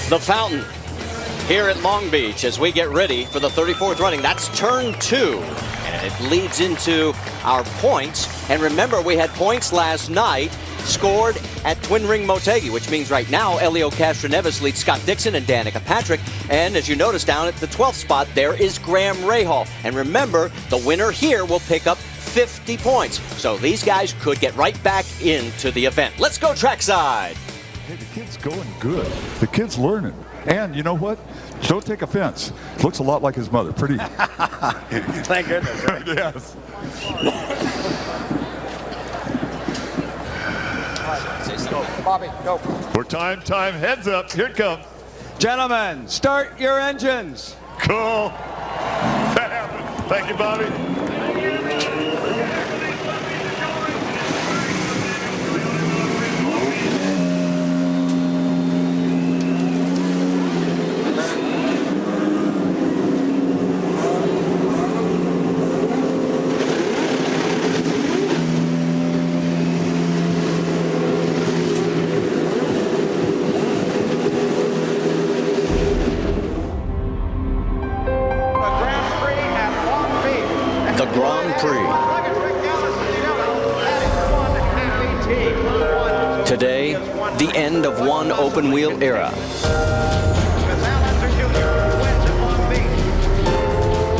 The fountain here at Long Beach as we get ready for the 34th running. That's turn 2, and it leads into our points. And remember, we had points last night scored at Twin Ring Motegi, which means right now Elio Castroneves leads Scott Dixon and Danica Patrick. And as you notice down at the 12th spot, there is Graham Rahal. And remember, the winner here will pick up 50 points. So these guys could get right back into the event. Let's go trackside. Hey, the kid's going good. The kid's learning. And you know what? Don't take offense. Looks a lot like his mother. Pretty. Thank goodness. Right? Yes. Go, Bobby, go. For time, heads up. Here it comes. Gentlemen, start your engines. Cool. That happened. Thank you, Bobby. The Grand Prix. Today, the end of one open-wheel era.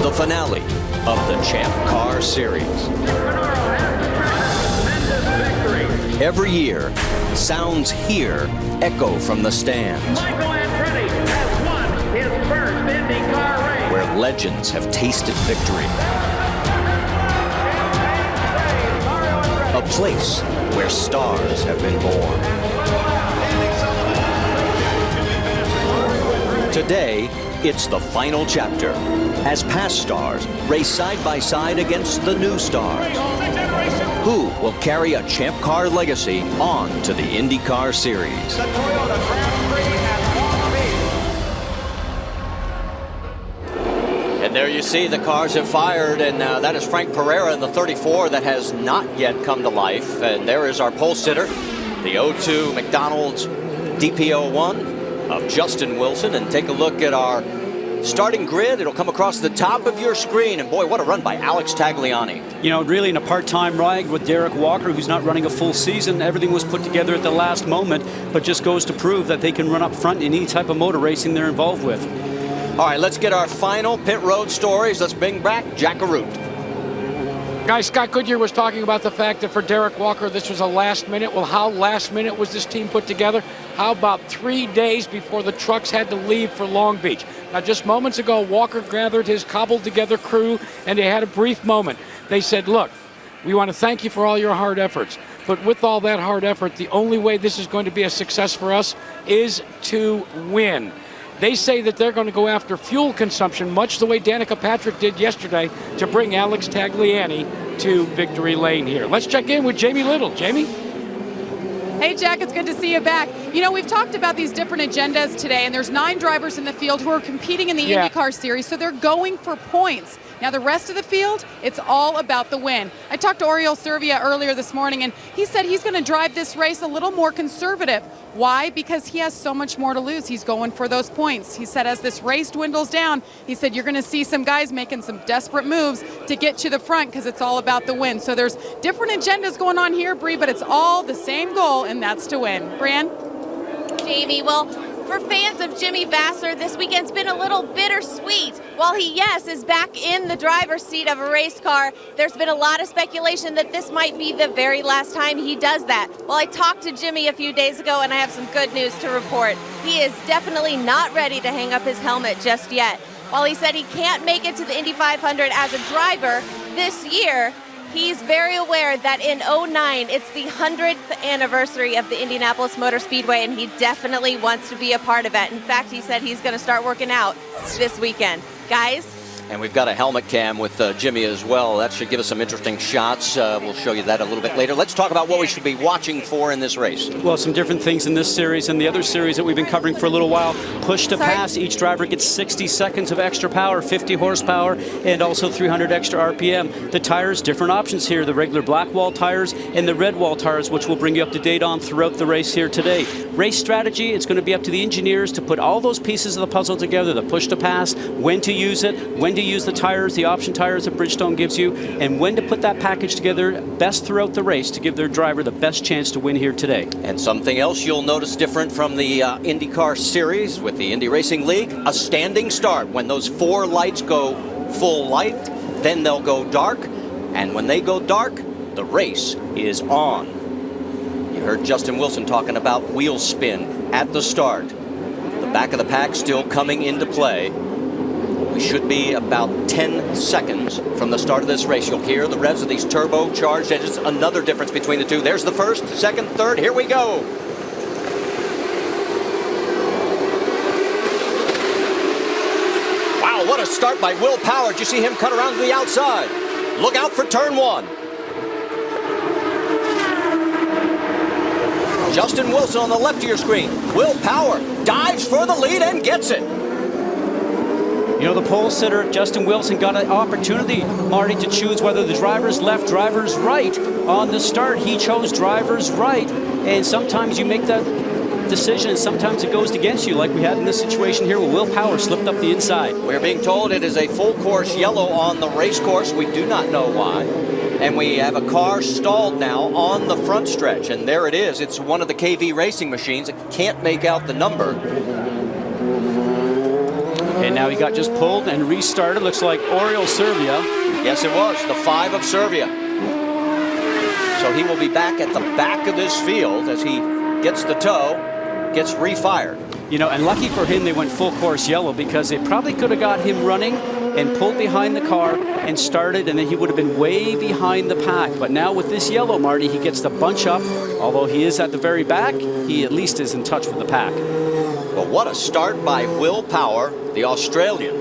The finale of the Champ Car Series. Every year, sounds here echo from the stands, Michael Andretti has won his first IndyCar race. where legends have tasted victory. A place where stars have been born. Today, it's the final chapter, as past stars race side by side against the new stars. Who will carry a Champ Car legacy on to the IndyCar Series? And there you see the cars have fired, and that is Frank Pereira in the 34 that has not yet come to life. And there is our pole sitter, the 02 McDonald's DP01 of Justin Wilson. And take a look at our starting grid. It'll come across the top of your screen. And boy, what a run by Alex Tagliani. You know, really in a part-time ride with Derek Walker, who's not running a full season. Everything was put together at the last moment, but just goes to prove that they can run up front in any type of motor racing they're involved with. All right, let's get our final pit road stories. Let's bring back Jack Arute. Guys, Scott Goodyear was talking about the fact that for Derek Walker, this was a last minute. Well, how last minute was this team put together? How about 3 days before the trucks had to leave for Long Beach? Now, just moments ago, Walker gathered his cobbled together crew, and they had a brief moment. They said, look, we want to thank you for all your hard efforts. But with all that hard effort, the only way this is going to be a success for us is to win. They say that they're going to go after fuel consumption, much the way Danica Patrick did yesterday, to bring Alex Tagliani to victory lane here. Let's check in with Jamie Little. Jamie? Hey, Jack, it's good to see you back. You know, we've talked about these different agendas today, and there's 9 drivers in the field who are competing in the IndyCar Series, so they're going for points. Now, the rest of the field, it's all about the win. I talked to Oriol Servia earlier this morning, and he said he's going to drive this race a little more conservative. Why? Because he has so much more to lose. He's going for those points. He said as this race dwindles down, he said you're going to see some guys making some desperate moves to get to the front because it's all about the win. So there's different agendas going on here, Bree, but it's all the same goal, and that's to win. Bran? Jamie, well, for fans of Jimmy Vasser, this weekend's been a little bittersweet. While he, yes, is back in the driver's seat of a race car, there's been a lot of speculation that this might be the very last time he does that. Well, I talked to Jimmy a few days ago, and I have some good news to report. He is definitely not ready to hang up his helmet just yet. While he said he can't make it to the Indy 500 as a driver this year, he's very aware that in 2009, it's the 100th anniversary of the Indianapolis Motor Speedway, and he definitely wants to be a part of it. In fact, he said he's going to start working out this weekend. Guys, And we've got a helmet cam with Jimmy as well. That should give us some interesting shots. We'll show you that a little bit later. Let's talk about what we should be watching for in this race. Well, some different things in this series and the other series that we've been covering for a little while. Push to pass. Each driver gets 60 seconds of extra power, 50 horsepower, and also 300 extra RPM. The tires, different options here. The regular black wall tires and the red wall tires, which we'll bring you up to date on throughout the race here today. Race strategy, it's going to be up to the engineers to put all those pieces of the puzzle together. The push to pass, when to use it, when to use the tires, the option tires that Bridgestone gives you, and when to put that package together best throughout the race to give their driver the best chance to win here today. And something else you'll notice different from the IndyCar series with the Indy Racing League, a standing start. When those 4 lights go full light, then they'll go dark, and when they go dark, the race is on. You heard Justin Wilson talking about wheel spin at the start. The back of the pack still coming into play. We should be about 10 seconds from the start of this race. You'll hear the revs of these turbocharged engines. Another difference between the two. There's the first, second, third. Here we go. Wow, what a start by Will Power. Did you see him cut around to the outside? Look out for turn 1. Justin Wilson on the left of your screen. Will Power dives for the lead and gets it. You know, the pole sitter, Justin Wilson, got an opportunity, Marty, to choose whether the driver's left, driver's right. On the start, he chose driver's right. And sometimes you make that decision, and sometimes it goes against you, like we had in this situation here where Will Power slipped up the inside. We're being told it is a full course yellow on the race course. We do not know why. And we have a car stalled now on the front stretch. And there it is. It's one of the KV racing machines. It can't make out the number. And now he got just pulled and restarted. Looks like Oriol Servia. Yes, it was. The 5 of Servia. So he will be back at the back of this field as he gets the tow, gets refired. You know, and lucky for him, they went full course yellow because they probably could have got him running and pulled behind the car and started, and then he would have been way behind the pack. But now with this yellow, Marty, he gets the bunch up. Although he is at the very back, he at least is in touch with the pack. But what a start by Will Power, the Australian,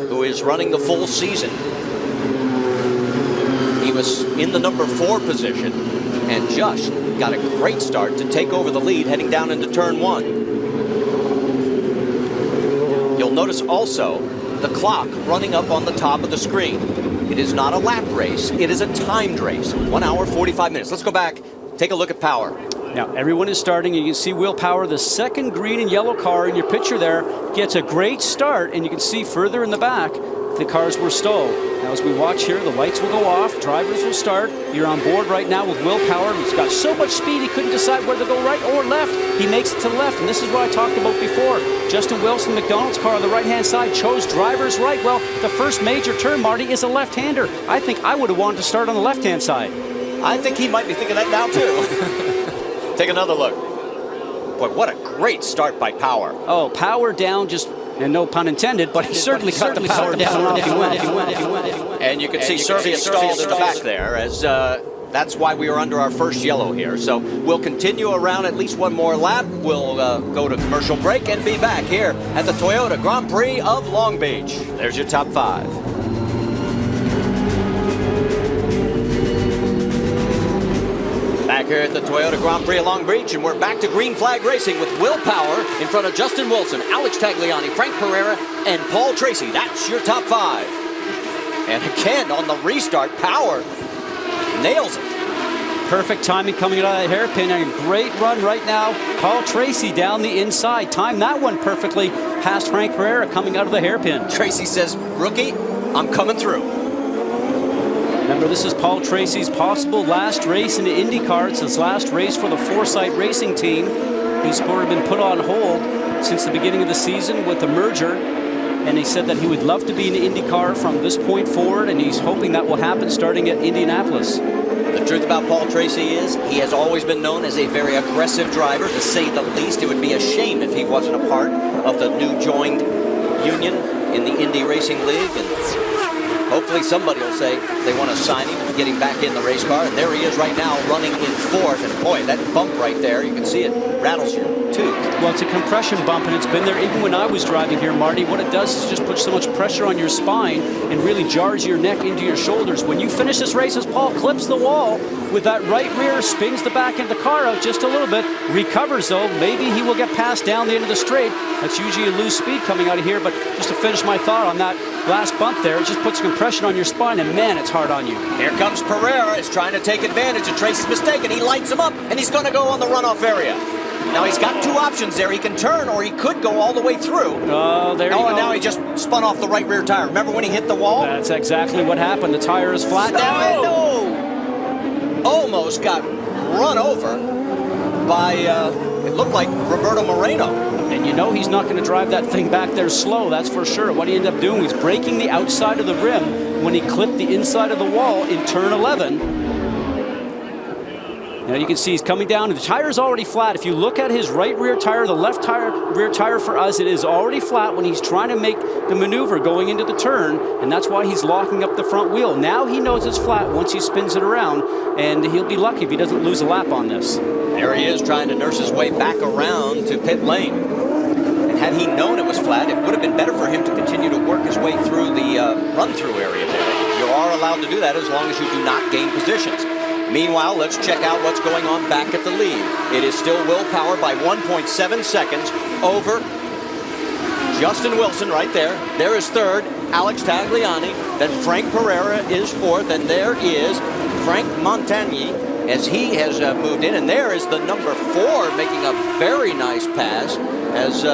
who is running the full season. He was in the number 4 position and just got a great start to take over the lead heading down into turn 1. You'll notice also the clock running up on the top of the screen. It is not a lap race, it is a timed race. 1 hour, 45 minutes. Let's go back, take a look at Power. Now, everyone is starting, and you can see Will Power, the second green and yellow car in your picture there, gets a great start, and you can see further in the back, the cars were stalled. Now, as we watch here, the lights will go off, drivers will start. You're on board right now with Will Power. He's got so much speed, he couldn't decide whether to go right or left. He makes it to the left, and this is what I talked about before. Justin Wilson, McDonald's car on the right-hand side, chose driver's right. Well, the first major turn, Marty, is a left-hander. I think I would have wanted to start on the left-hand side. I think he might be thinking that now, too. Take another look. Boy, what a great start by Power. Oh, Power down, just, and no pun intended, but he certainly cut the power down. And you can see Servia stalled in the back there, as that's why we are under our first yellow here. So we'll continue around at least one more lap. We'll go to commercial break and be back here at the Toyota Grand Prix of Long Beach. There's your top 5. Back here at the Toyota Grand Prix of Long Beach, and we're back to green flag racing with Will Power in front of Justin Wilson, Alex Tagliani, Frank Pereira, and Paul Tracy. That's your top 5. And again, on the restart, Power nails it. Perfect timing coming out of that hairpin, and a great run right now. Paul Tracy down the inside. Timed that one perfectly past Frank Pereira coming out of the hairpin. Tracy says, rookie, I'm coming through. Remember, this is Paul Tracy's possible last race in the IndyCar. It's his last race for the Foresight Racing team. He's sort of been put on hold since the beginning of the season with the merger. And he said that he would love to be in the IndyCar from this point forward, and he's hoping that will happen starting at Indianapolis. The truth about Paul Tracy is he has always been known as a very aggressive driver, to say the least. It would be a shame if he wasn't a part of the new joined union in the Indy Racing League. And Hopefully somebody will say they want to sign him and get him back in the race car. And there he is right now running in fourth. And boy, that bump right there, you can see it rattles your tooth. Well, it's a compression bump, and it's been there even when I was driving here, Marty. What it does is just put so much pressure on your spine and really jars your neck into your shoulders. When you finish this race, as Paul clips the wall with that right rear, spins the back end of the car out just a little bit, recovers though. Maybe he will get past down the end of the straight. That's usually a loose speed coming out of here, but just to finish my thought on that last bump there, it just puts compression on your spine, and man, it's hard on you. Here comes Pereira. He's trying to take advantage of Tracy's mistake, and he lights him up, and he's going to go on the runoff area. Now he's got two options there. He can turn, or he could go all the way through. Oh, there you go. And now he just spun off the right rear tire. Remember when he hit the wall? That's exactly what happened. The tire is flat now. No! Almost got run over by, it looked like Roberto Moreno. And you know he's not going to drive that thing back there slow, that's for sure. What he ended up doing was breaking the outside of the rim when he clipped the inside of the wall in turn 11. Now you can see he's coming down, and the tire is already flat. If you look at his right rear tire, the left rear tire for us, it is already flat when he's trying to make the maneuver going into the turn, and that's why he's locking up the front wheel. Now he knows it's flat once he spins it around, and he'll be lucky if he doesn't lose a lap on this. There he is trying to nurse his way back around to pit lane. And had he known it was flat, it would have been better for him to continue to work his way through the run-through area there. You are allowed to do that as long as you do not gain positions. Meanwhile, let's check out what's going on back at the lead. It is still Will Power by 1.7 seconds over Justin Wilson right there. There is third, Alex Tagliani. Then Frank Pereira is fourth, and there is Frank Montagny as he has moved in. And there is the number 4 making a very nice pass as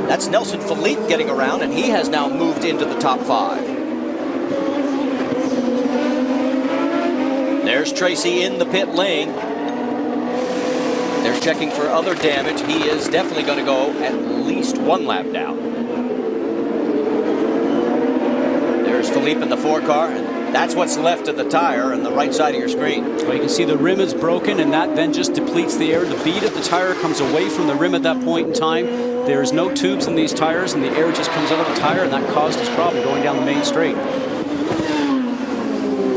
that's Nelson Philippe getting around, and he has now moved into the top 5. There's Tracy in the pit lane. They're checking for other damage. He is definitely going to go at least 1 lap down. There's Philippe in the 4 car, and that's what's left of the tire on the right side of your screen. Well, you can see the rim is broken, and that then just depletes the air. The bead of the tire comes away from the rim at that point in time. There's no tubes in these tires, and the air just comes out of the tire, and that caused his problem going down the main straight.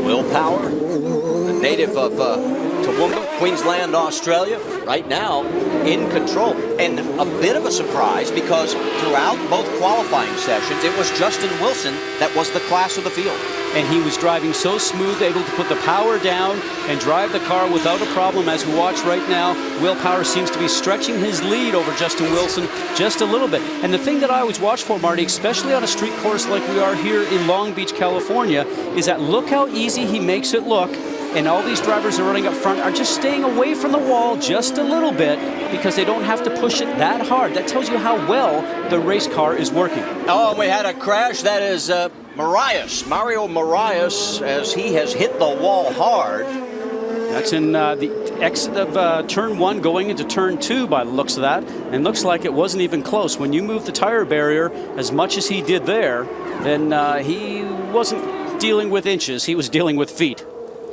Will Power, the native of Toowoomba, Queensland, Australia, right now in control. And a bit of a surprise because throughout both qualifying sessions, it was Justin Wilson that was the class of the field. And he was driving so smooth, able to put the power down and drive the car without a problem. As we watch right now, Will Power seems to be stretching his lead over Justin Wilson just a little bit. And the thing that I always watch for, Marty, especially on a street course like we are here in Long Beach, California, is that look how easy he makes it look. And all these drivers are running up front are just staying away from the wall just a little bit because they don't have to push it that hard. That tells you how well the race car is working. Oh, and we had a crash. That is Mario Moraes, as he has hit the wall hard. That's in the exit of turn 1 going into turn 2 by the looks of that. And looks like it wasn't even close. When you move the tire barrier as much as he did there, then he wasn't dealing with inches. He was dealing with feet.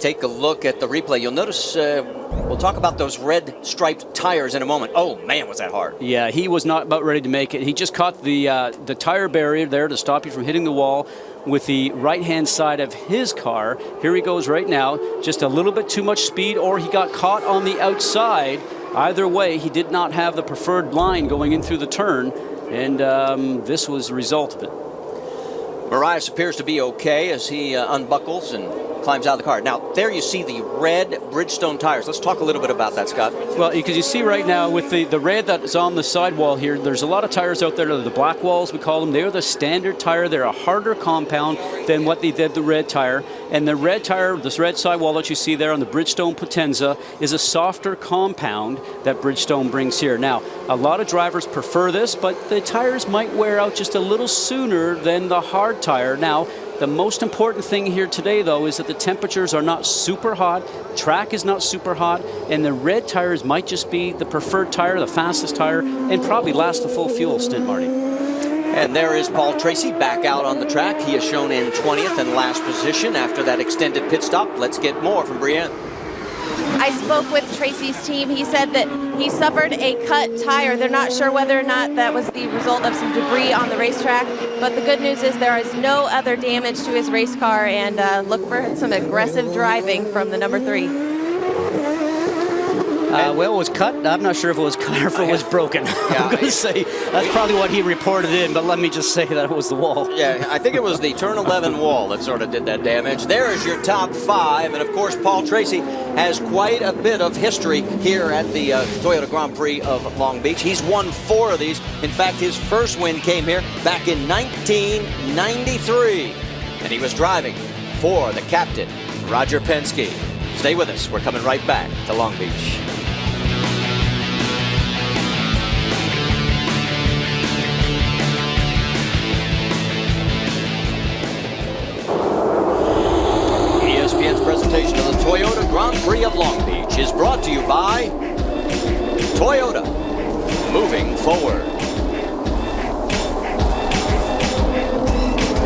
Take a look at the replay. You'll notice we'll talk about those red striped tires in a moment. Oh, man, was that hard. Yeah, he was not about ready to make it. He just caught the tire barrier there to stop you from hitting the wall with the right-hand side of his car. Here he goes right now. Just a little bit too much speed, or he got caught on the outside. Either way, he did not have the preferred line going in through the turn, and this was the result of it. Moraes appears to be okay as he unbuckles and climbs out of the car. Now, there you see the red Bridgestone tires. Let's talk a little bit about that, Scott. Well, because you see right now with the red that is on the sidewall here, there's a lot of tires out there. The black walls, we call them. They're the standard tire. They're a harder compound than what they did the red tire. And the red tire, this red sidewall that you see there on the Bridgestone Potenza, is a softer compound that Bridgestone brings here. Now, a lot of drivers prefer this, but the tires might wear out just a little sooner than the hard tire. Now, the most important thing here today, though, is that the temperatures are not super hot, track is not super hot, and the red tires might just be the preferred tire, the fastest tire, and probably last the full fuel stint, Marty. And there is Paul Tracy back out on the track. He is shown in 20th and last position after that extended pit stop. Let's get more from Brienne. I spoke with Tracy's team. He said that he suffered a cut tire. They're not sure whether or not that was the result of some debris on the racetrack, but the good news is there is no other damage to his race car, and look for some aggressive driving from the number 3. Well, it was cut. I'm not sure if it was cut or if it was broken. I'm going to say that's probably what he reported in, but let me just say that it was the wall. Yeah, I think it was the turn 11 wall that sort of did that damage. There is your top 5, and of course, Paul Tracy has quite a bit of history here at the Toyota Grand Prix of Long Beach. He's won 4 of these. In fact, his first win came here back in 1993, and he was driving for the captain, Roger Penske. Stay with us. We're coming right back to Long Beach. ESPN's presentation of the Toyota Grand Prix of Long Beach is brought to you by Toyota, moving forward.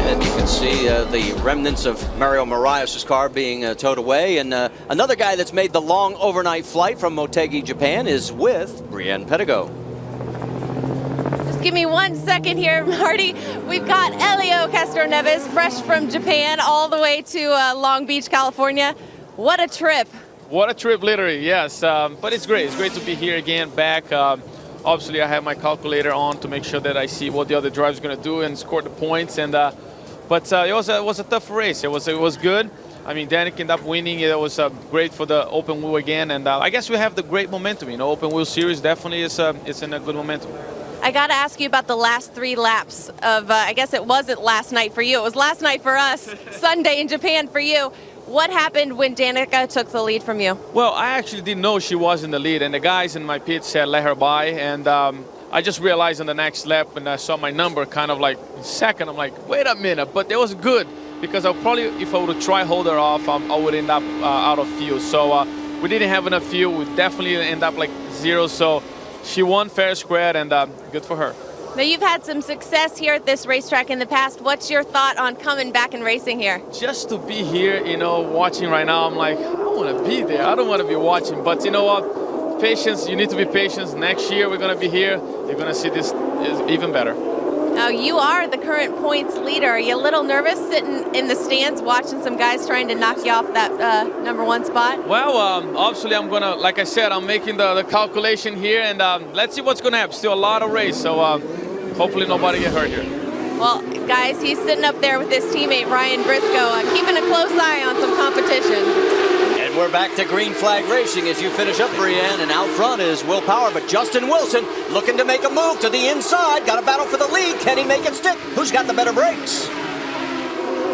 And you can see the remnants of Mario Moraes' car being towed away. And another guy that's made the long overnight flight from Motegi, Japan is with Brienne Pedigo. Just give me 1 second here, Marty. We've got Helio Castroneves, fresh from Japan, all the way to Long Beach, California. What a trip. What a trip, literally, yes. But it's great. It's great to be here again, back. Obviously, I have my calculator on to make sure that I see what the other driver's going to do and score the points. And but it was a tough race. It was good. I mean, Danik ended up winning. It was great for the open wheel again. And I guess we have the great momentum. You know, open wheel series definitely is it's in a good momentum. I got to ask you about the last 3 laps of, I guess it wasn't last night for you. It was last night for us, Sunday in Japan for you. What happened when Danica took the lead from you? Well, I actually didn't know she was in the lead, and the guys in my pit said let her by, and I just realized on the next lap when I saw my number kind of like second, I'm like, wait a minute, but it was good because I probably, if I would try hold her off, I would end up out of fuel. So we didn't have enough fuel. We definitely end up like 0, so she won fair square, and good for her. Now, you've had some success here at this racetrack in the past. What's your thought on coming back and racing here? Just to be here, you know, watching right now, I'm like, I don't want to be there. I don't want to be watching. But you know what? Patience, you need to be patient. Next year, we're going to be here. You're going to see this is even better. Now, you are the current points leader. Are you a little nervous sitting in the stands watching some guys trying to knock you off that number 1 spot? Well, obviously, I'm going to, like I said, I'm making the calculation here. And let's see what's going to happen. Still a lot of race. So hopefully nobody get hurt here. Well, guys, he's sitting up there with his teammate, Ryan Briscoe, keeping a close eye on some competition. And we're back to green flag racing as you finish up, Brienne. And out front is Will Power, but Justin Wilson looking to make a move to the inside. Got a battle for the lead. Can he make it stick? Who's got the better brakes?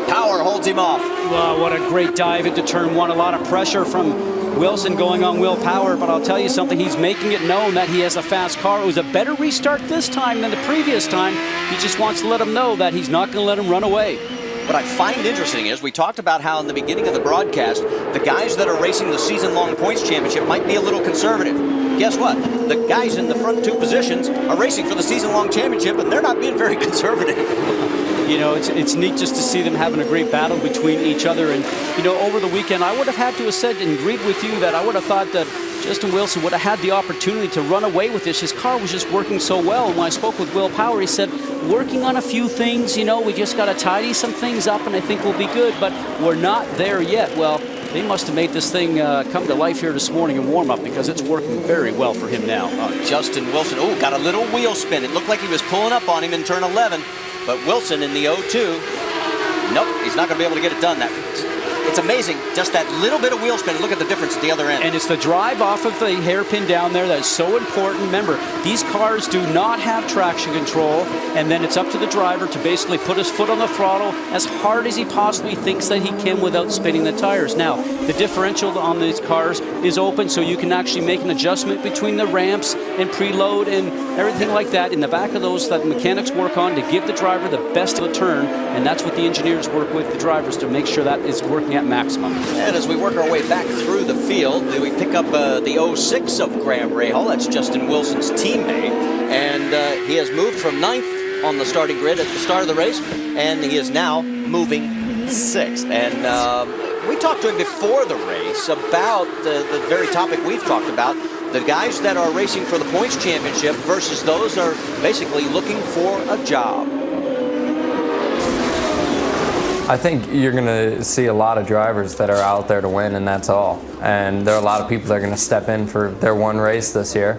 Power holds him off. Well, what a great dive into turn 1. A lot of pressure from Wilson going on Will Power, but I'll tell you something, he's making it known that he has a fast car. It was a better restart this time than the previous time. He just wants to let him know that he's not going to let him run away. What I find interesting is we talked about how in the beginning of the broadcast, the guys that are racing the season-long points championship might be a little conservative. Guess what? The guys in the front 2 positions are racing for the season-long championship, and they're not being very conservative. You know, it's neat just to see them having a great battle between each other. And, you know, over the weekend, I would have had to have said and agreed with you that I would have thought that Justin Wilson would have had the opportunity to run away with this. His car was just working so well. And when I spoke with Will Power, he said, working on a few things, you know, we just got to tidy some things up and I think we'll be good. But we're not there yet. Well, they must have made this thing come to life here this morning in warm-up because it's working very well for him now. Justin Wilson, got a little wheel spin. It looked like he was pulling up on him in turn 11. But Wilson in the 0-2, nope, he's not going to be able to get it done. It's amazing, just that little bit of wheel spin. Look at the difference at the other end. And it's the drive off of the hairpin down there that is so important. Remember, these cars do not have traction control, and then it's up to the driver to basically put his foot on the throttle as hard as he possibly thinks that he can without spinning the tires. Now, the differential on these cars is open, so you can actually make an adjustment between the ramps and preload and everything like that. In the back of those that mechanics work on to give the driver the best of the turn, and that's what the engineers work with the drivers to make sure that is working at maximum. And as we work our way back through the field, we pick up the 06 of Graham Rahal. That's Justin Wilson's teammate. And he has moved from 9th on the starting grid at the start of the race, and he is now moving 6th. And we talked to him before the race about the very topic we've talked about, the guys that are racing for the points championship versus those that are basically looking for a job. I think you're going to see a lot of drivers that are out there to win, and that's all. And there are a lot of people that are going to step in for their one race this year.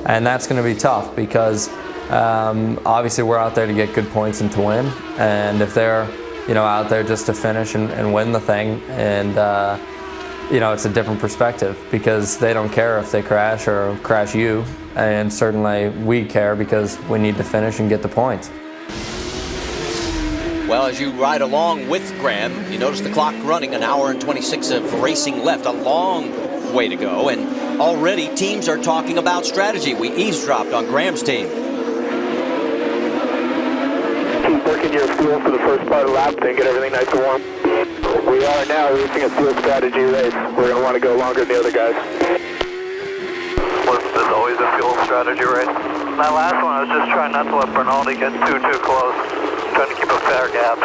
And that's going to be tough because obviously we're out there to get good points and to win. And if they're out there just to finish and win the thing, and it's a different perspective because they don't care if they crash or crash you. And certainly we care because we need to finish and get the points. Well, as you ride along with Graham, you notice the clock running, an hour and 26 of racing left, a long way to go, and already teams are talking about strategy. We eavesdropped on Graham's team. Keep working your fuel for the first part of the lap, then get everything nice and warm. We are now racing a fuel strategy race. We're going to want to go longer than the other guys. Was this always a fuel strategy race? That last one, I was just trying not to let Bernaldi get too close. Trying to keep a fair gap.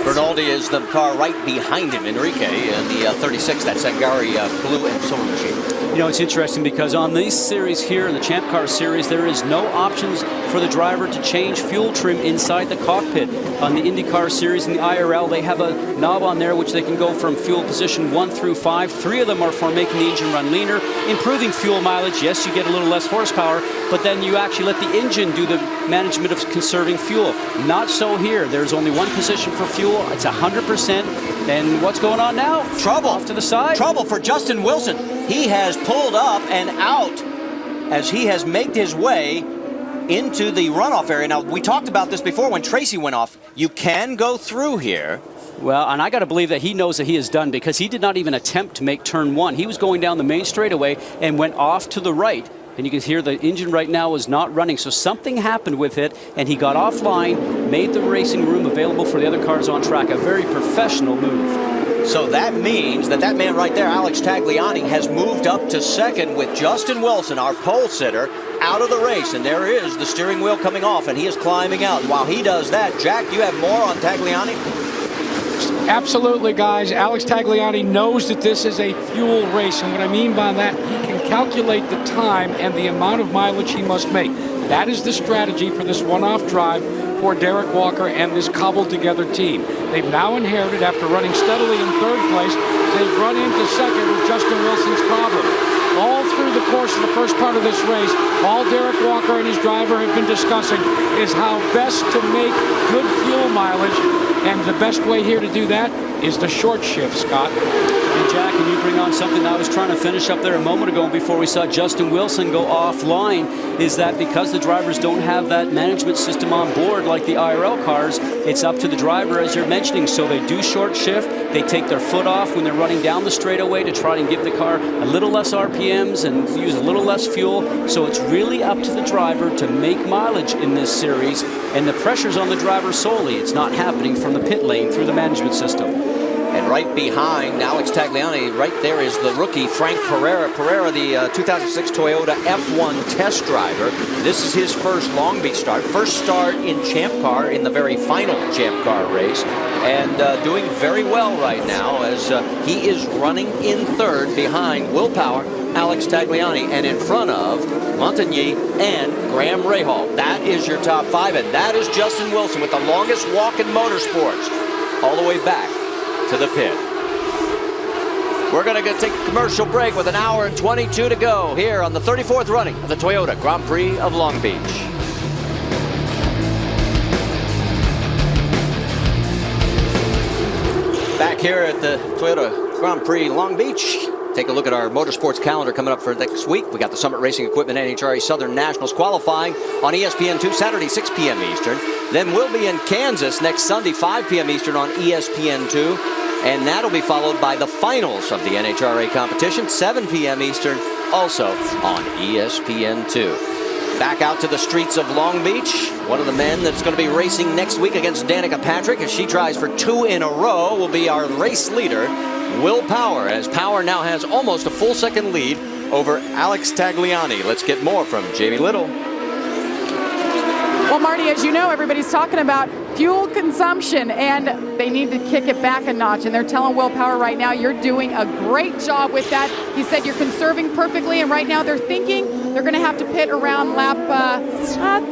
Bernaldi is the car right behind him, Enrique, in the 36. That's Angari blue and silver machine. It's interesting because on this series here, the Champ Car Series, there is no options for the driver to change fuel trim inside the cockpit. On the IndyCar Series and the IRL, they have a knob on there which they can go from fuel position 1 through 5. 3 of them are for making the engine run leaner, improving fuel mileage. Yes, you get a little less horsepower, but then you actually let the engine do the management of conserving fuel. Not so here. There's only one position for fuel. It's 100%. And what's going on now? Trouble. Off to the side. Trouble for Justin Wilson. He has pulled up and out as he has made his way into the runoff area. Now, we talked about this before when Tracy went off. You can go through here. Well, and I got to believe that he knows that he is done because he did not even attempt to make turn 1. He was going down the main straightaway and went off to the right. And you can hear the engine right now is not running. So something happened with it, and he got offline, made the racing room available for the other cars on track. A very professional move. So that means that man right there, Alex Tagliani, has moved up to second with Justin Wilson, our pole sitter, out of the race. And there is the steering wheel coming off, and he is climbing out. And while he does that, Jack, you have more on Tagliani? Absolutely, guys. Alex Tagliani knows that this is a fuel race, and what I mean by that, he can calculate the time and the amount of mileage he must make. That is the strategy for this one-off drive for Derek Walker and this cobbled-together team. They've now inherited, after running steadily in third place, they've run into second with Justin Wilson's problem. All through the course of the first part of this race, all Derek Walker and his driver have been discussing is how best to make good fuel mileage, and the best way here to do that is the short shift, Scott. And Jack, can you bring on something I was trying to finish up there a moment ago before we saw Justin Wilson go offline, is that because the drivers don't have that management system on board like the IRL cars, it's up to the driver, as you're mentioning. So they do short shift, they take their foot off when they're running down the straightaway to try and give the car a little less RPMs and use a little less fuel. So it's really up to the driver to make mileage in this series, and the pressure's on the driver solely. It's not happening from the pit lane through the management system. And right behind Alex Tagliani, right there is the rookie Frank Pereira. Pereira, the 2006 Toyota F1 test driver. This is his first Long Beach start. First start in Champ Car in the very final Champ Car race. And doing very well right now as he is running in third behind Will Power, Alex Tagliani, and in front of Montigny and Graham Rahal. That is your top 5, and that is Justin Wilson with the longest walk in motorsports all the way back to the pit. We're going to take a commercial break with an hour and 22 to go here on the 34th running of the Toyota Grand Prix of Long Beach. Back here at the Toyota Grand Prix Long Beach. Take a look at our motorsports calendar coming up for next week. We got the Summit Racing Equipment NHRA Southern Nationals qualifying on ESPN2 Saturday, 6 p.m. Eastern. Then we'll be in Kansas next Sunday, 5 p.m. Eastern on ESPN2. And that'll be followed by the finals of the NHRA competition, 7 p.m. Eastern, also on ESPN2. Back out to the streets of Long Beach. One of the men that's going to be racing next week against Danica Patrick as she tries for 2 in a row will be our race leader, Will Power, as Power now has almost a full second lead over Alex Tagliani. Let's get more from Jamie Little. Well, Marty, as you know, everybody's talking about fuel consumption, and they need to kick it back a notch. And they're telling Will Power right now, you're doing a great job with that. He said you're conserving perfectly, and right now they're thinking they're going to have to pit around lap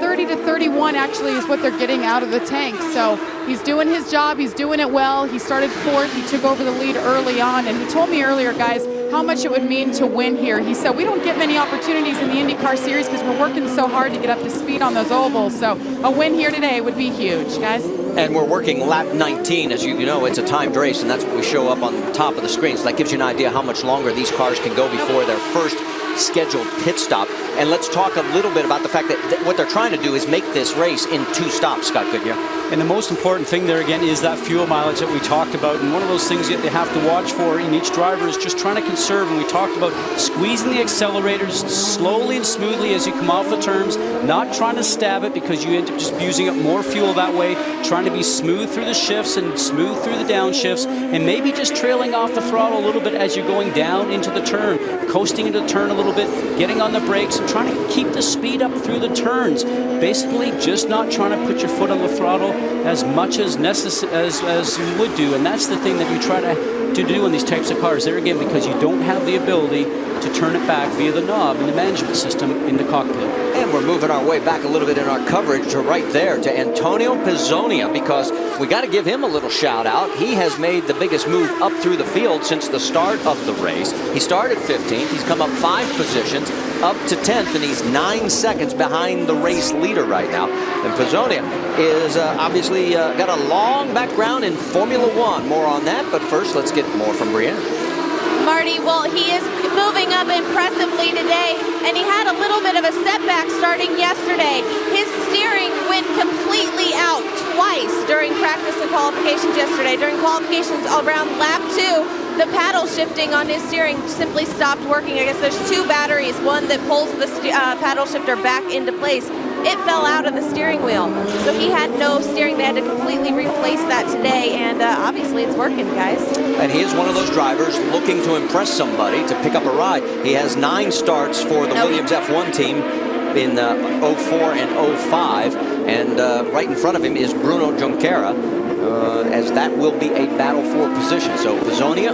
30 to 31 actually is what they're getting out of the tank. So he's doing his job. He's doing it well. He started fourth. He took over the lead early on, and he told me earlier, guys, how much it would mean to win here. He said, we don't get many opportunities in the IndyCar Series because we're working so hard to get up to speed on those ovals. So a win here today would be huge, guys. And we're working lap 19. As you know, it's a timed race, and that's what we show up on the top of the screen. So that gives you an idea how much longer these cars can go before their first scheduled pit stop. And let's talk a little bit about the fact that what they're trying to do is make this race in 2 stops, Scott Goodyear. And the most important thing there, again, is that fuel mileage that we talked about. And one of those things that they have to watch for in each driver is just trying to conserve. And we talked about squeezing the accelerators slowly and smoothly as you come off the turns, not trying to stab it because you end up just using up more fuel that way, trying to be smooth through the shifts and smooth through the downshifts, and maybe just trailing off the throttle a little bit as you're going down into the turn, coasting into the turn a little bit, getting on the brakes and trying to keep the speed up through the turns. Basically just not trying to put your foot on the throttle as much as necessary as you would do. And that's the thing that you try to do in these types of cars. There again, because you don't have the ability to turn it back via the knob in the management system in the cockpit. And we're moving our way back a little bit in our coverage to right there to Antonio Pizzonia, because we got to give him a little shout out. He has made the biggest move up through the field since the start of the race. He started 15th. He's come up 5 positions up to 10th, and he's 9 seconds behind the race leader right now. And Pizzonia is obviously got a long background in Formula One. More on that, but first let's get more from Brianne. Marty, well, he is moving up impressively today, and he had a little bit of a setback starting yesterday. His steering went completely out twice during practice and qualifications yesterday. During qualifications around lap 2, the paddle shifting on his steering simply stopped working. I guess there's 2 batteries, one that pulls the paddle shifter back into place. It fell out of the steering wheel, so he had no steering. They had to completely replace that today, and obviously it's working, guys. And he is one of those drivers looking to impress somebody to pick up a ride. He has 9 starts for the Williams F1 team in 04 and 05, and right in front of him is Bruno Junqueira, as that will be a battle for position. So Pizzonia,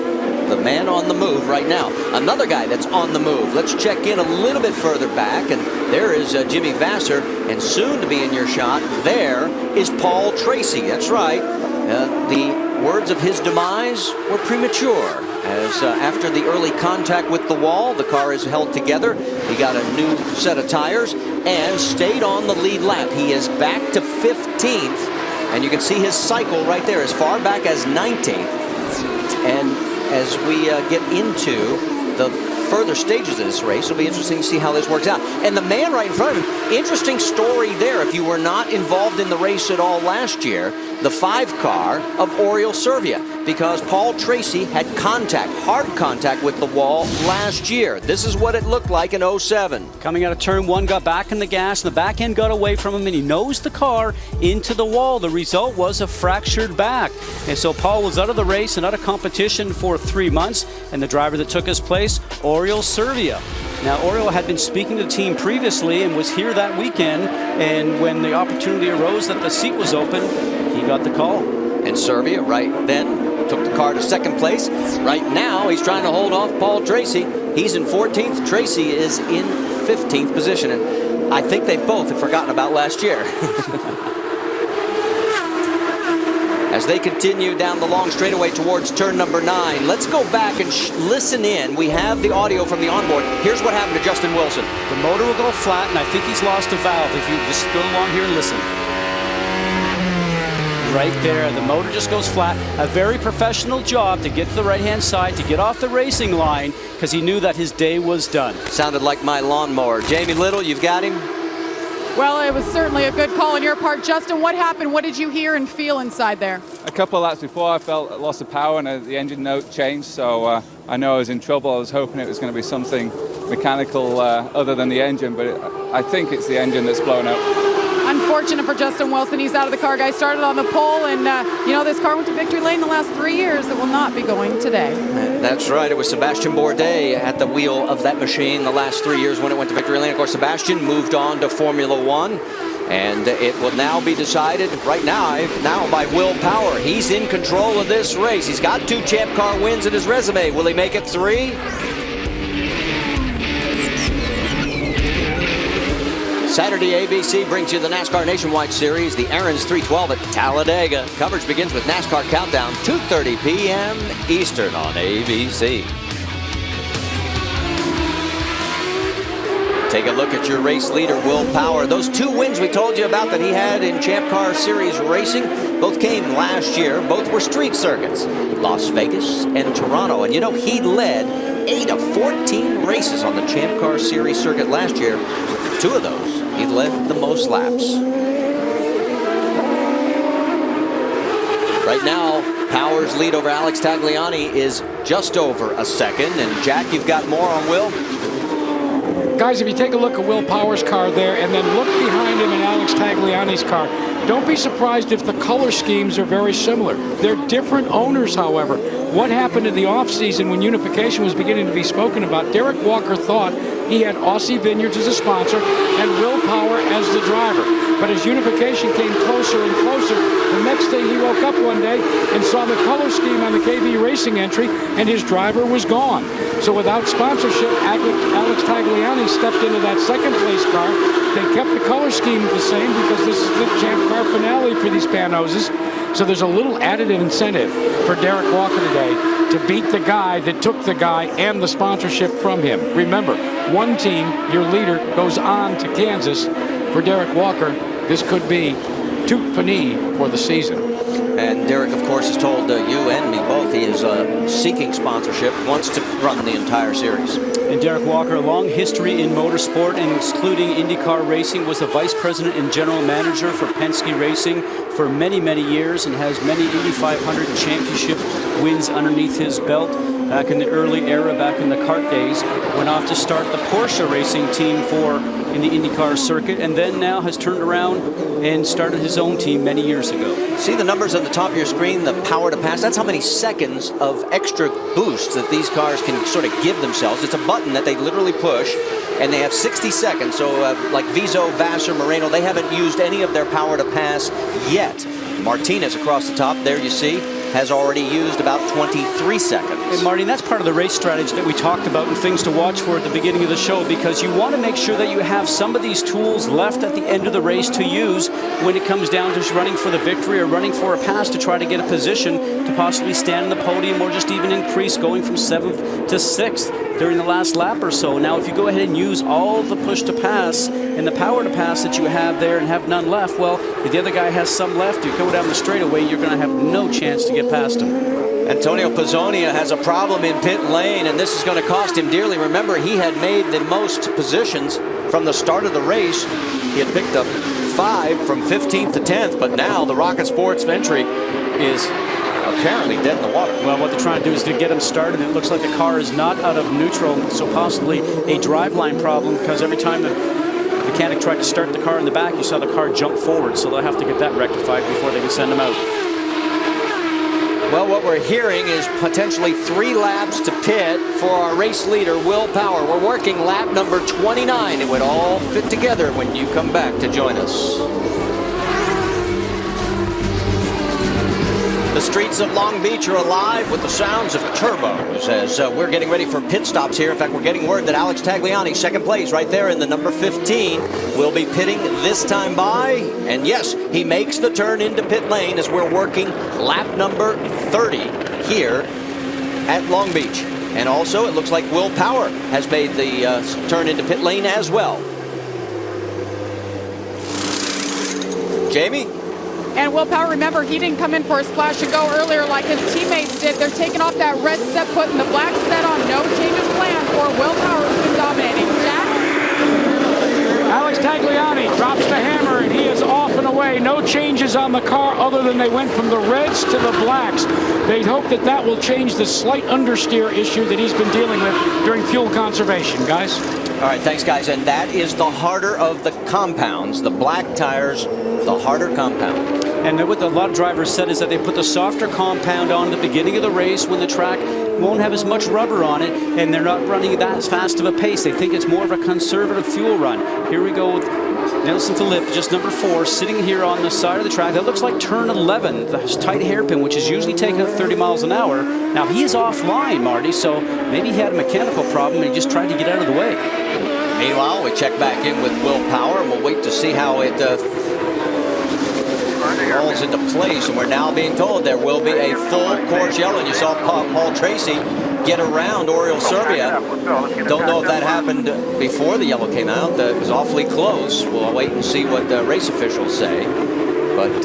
the man on the move right now. Another guy that's on the move. Let's check in a little bit further back, and there is Jimmy Vasser, and soon to be in your shot, there is Paul Tracy. That's right. The words of his demise were premature, as after the early contact with the wall, the car is held together. He got a new set of tires and stayed on the lead lap. He is back to 15th, and you can see his cycle right there as far back as 19th. And as we get into the further stages of this race, it'll be interesting to see how this works out. And the man right in front of him, interesting story there. If you were not involved in the race at all last year, the 5 car of Oriol Servia, because Paul Tracy had hard contact with the wall last year. This is what it looked like in 07. Coming out of turn 1, got back in the gas, and the back end got away from him, and he nosed the car into the wall. The result was a fractured back. And so Paul was out of the race and out of competition for 3 months, and the driver that took his place, Oriol Servia. Now, Oriol had been speaking to the team previously and was here that weekend, and when the opportunity arose that the seat was open, he got the call. And Servia right then took the car to 2nd place. Right now, he's trying to hold off Paul Tracy. He's in 14th. Tracy is in 15th position. And I think they both have forgotten about last year. As they continue down the long straightaway towards turn number 9, let's go back and listen in. We have the audio from the onboard. Here's what happened to Justin Wilson. The motor will go flat, and I think he's lost a valve. If you just go along here and listen. Right there, the motor just goes flat. A very professional job to get to the right-hand side, to get off the racing line, because he knew that his day was done. Sounded like my lawnmower. Jamie Little, you've got him? Well, it was certainly a good call on your part. Justin, what happened? What did you hear and feel inside there? A couple of laps before, I felt a loss of power and the engine note changed, so I know I was in trouble. I was hoping it was going to be something mechanical other than the engine, but I think it's the engine that's blown up. Unfortunate for Justin Wilson. He's out of the car, guys. Started on the pole, and you know, this car went to victory lane the last 3 years. It will not be going today. That's right. It was Sebastian Bourdais at the wheel of that machine the last 3 years when it went to victory lane. Of course, Sebastian moved on to Formula One. And it will now be decided right now by Will Power. He's in control of this race. He's got 2 Champ Car wins in his resume. Will he make it 3? Saturday, ABC brings you the NASCAR Nationwide Series, the Aaron's 312 at Talladega. Coverage begins with NASCAR Countdown, 2:30 p.m. Eastern on ABC. Take a look at your race leader, Will Power. Those 2 wins we told you about that he had in Champ Car Series racing, both came last year. Both were street circuits, Las Vegas and Toronto. And you know, he led 8 of 14 races on the Champ Car Series circuit last year. 2 of those, he led the most laps. Right now, Power's lead over Alex Tagliani is just over a second. And Jack, you've got more on Will? Guys, if you take a look at Will Power's car there and then look behind him in Alex Tagliani's car, don't be surprised if the color schemes are very similar. They're different owners, however. What happened in the offseason when unification was beginning to be spoken about, Derek Walker thought he had Aussie Vineyards as a sponsor and Will Power as the driver. But as unification came closer and closer, the next day he woke up one day and saw the color scheme on the KB Racing entry, and his driver was gone. So without sponsorship, Alex Tagliani stepped into that second place car. They kept the color scheme the same because this is the Champ Car finale for these Panoses. So there's a little added incentive for Derek Walker today to beat the guy that took the guy and the sponsorship from him. Remember, one team, your leader, goes on to Kansas. For Derek Walker, this could be tout fini for the season. And Derek, of course, has told you and me both he is seeking sponsorship, wants to run the entire series. And Derek Walker, a long history in motorsport, including IndyCar racing, was the vice president and general manager for Penske Racing for many, many years and has many Indy 500 championship wins underneath his belt. Back in the early era, back in the kart days, went off to start the Porsche racing team in the IndyCar circuit, and then now has turned around and started his own team many years ago. See the numbers on the top of your screen, the power to pass? That's how many seconds of extra boost that these cars can sort of give themselves. It's a button that they literally push, and they have 60 seconds. So like Viso, Vassar, Moreno, they haven't used any of their power to pass yet. Martinez across the top, there you see, has already used about 23 seconds. And Marty, that's part of the race strategy that we talked about and things to watch for at the beginning of the show, because you want to make sure that you have some of these tools left at the end of the race to use when it comes down to running for the victory or running for a pass to try to get a position to possibly stand on the podium or just even increase going from 7th to 6th during the last lap or so. Now, if you go ahead and use all the push to pass and the power to pass that you have there and have none left, well, if the other guy has some left, you go down the straightaway, you're going to have no chance to get past him. Antonio Pizzonia has a problem in pit lane, and this is going to cost him dearly. Remember, he had made the most positions from the start of the race. He had picked up 5 from 15th to 10th, but now the Rocket Sports entry is apparently dead in the water. Well, what they're trying to do is to get him started. It looks like the car is not out of neutral, so possibly a driveline problem, because every time the mechanic tried to start the car in the back, you saw the car jump forward, so they'll have to get that rectified before they can send him out. Well, what we're hearing is potentially 3 laps to pit for our race leader, Will Power. We're working lap number 29. It would all fit together when you come back to join us. The streets of Long Beach are alive with the sounds of turbos as we're getting ready for pit stops here. In fact, we're getting word that Alex Tagliani, second place right there in the number 15, will be pitting this time by. And yes, he makes the turn into pit lane as we're working lap number 30 here at Long Beach. And also, it looks like Will Power has made the turn into pit lane as well. Jamie? And Will Power, remember, he didn't come in for a splash and go earlier like his teammates did. They're taking off that red set, putting the black set on. No changes planned for Will Power, who's been dominating. Jack? Alex Tagliani drops the hammer, and he is off and away. No changes on the car other than they went from the reds to the blacks. They hope that that will change the slight understeer issue that he's been dealing with during fuel conservation, guys. All right, thanks, guys. And that is the harder of the compounds. The black tires, the harder compound. And what a lot of drivers said is that they put the softer compound on at the beginning of the race when the track won't have as much rubber on it, and they're not running that as fast of a pace. They think it's more of a conservative fuel run. Here we go with Nelson Philippe, just number 4, sitting here on the side of the track. That looks like turn 11, the tight hairpin, which is usually taking up 30 miles an hour. Now, he is offline, Marty, so maybe he had a mechanical problem and he just tried to get out of the way. Meanwhile, we check back in with Will Power, and we'll wait to see how it falls into place. And we're now being told there will be a full course yellow. And you saw Paul Tracy get around Oriol Servia. Don't know if that happened before the yellow came out. It was awfully close. We'll wait and see what race officials say. But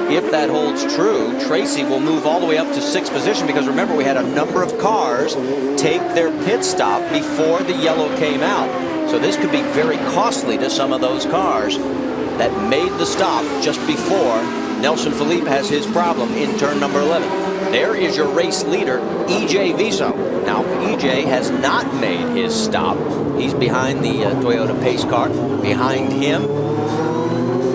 if that holds true, Tracy will move all the way up to 6th position, because remember, we had a number of cars take their pit stop before the yellow came out. So this could be very costly to some of those cars that made the stop just before Nelson Philippe has his problem in turn number 11. There is your race leader, E.J. Viso. Now, E.J. has not made his stop. He's behind the Toyota pace car. Behind him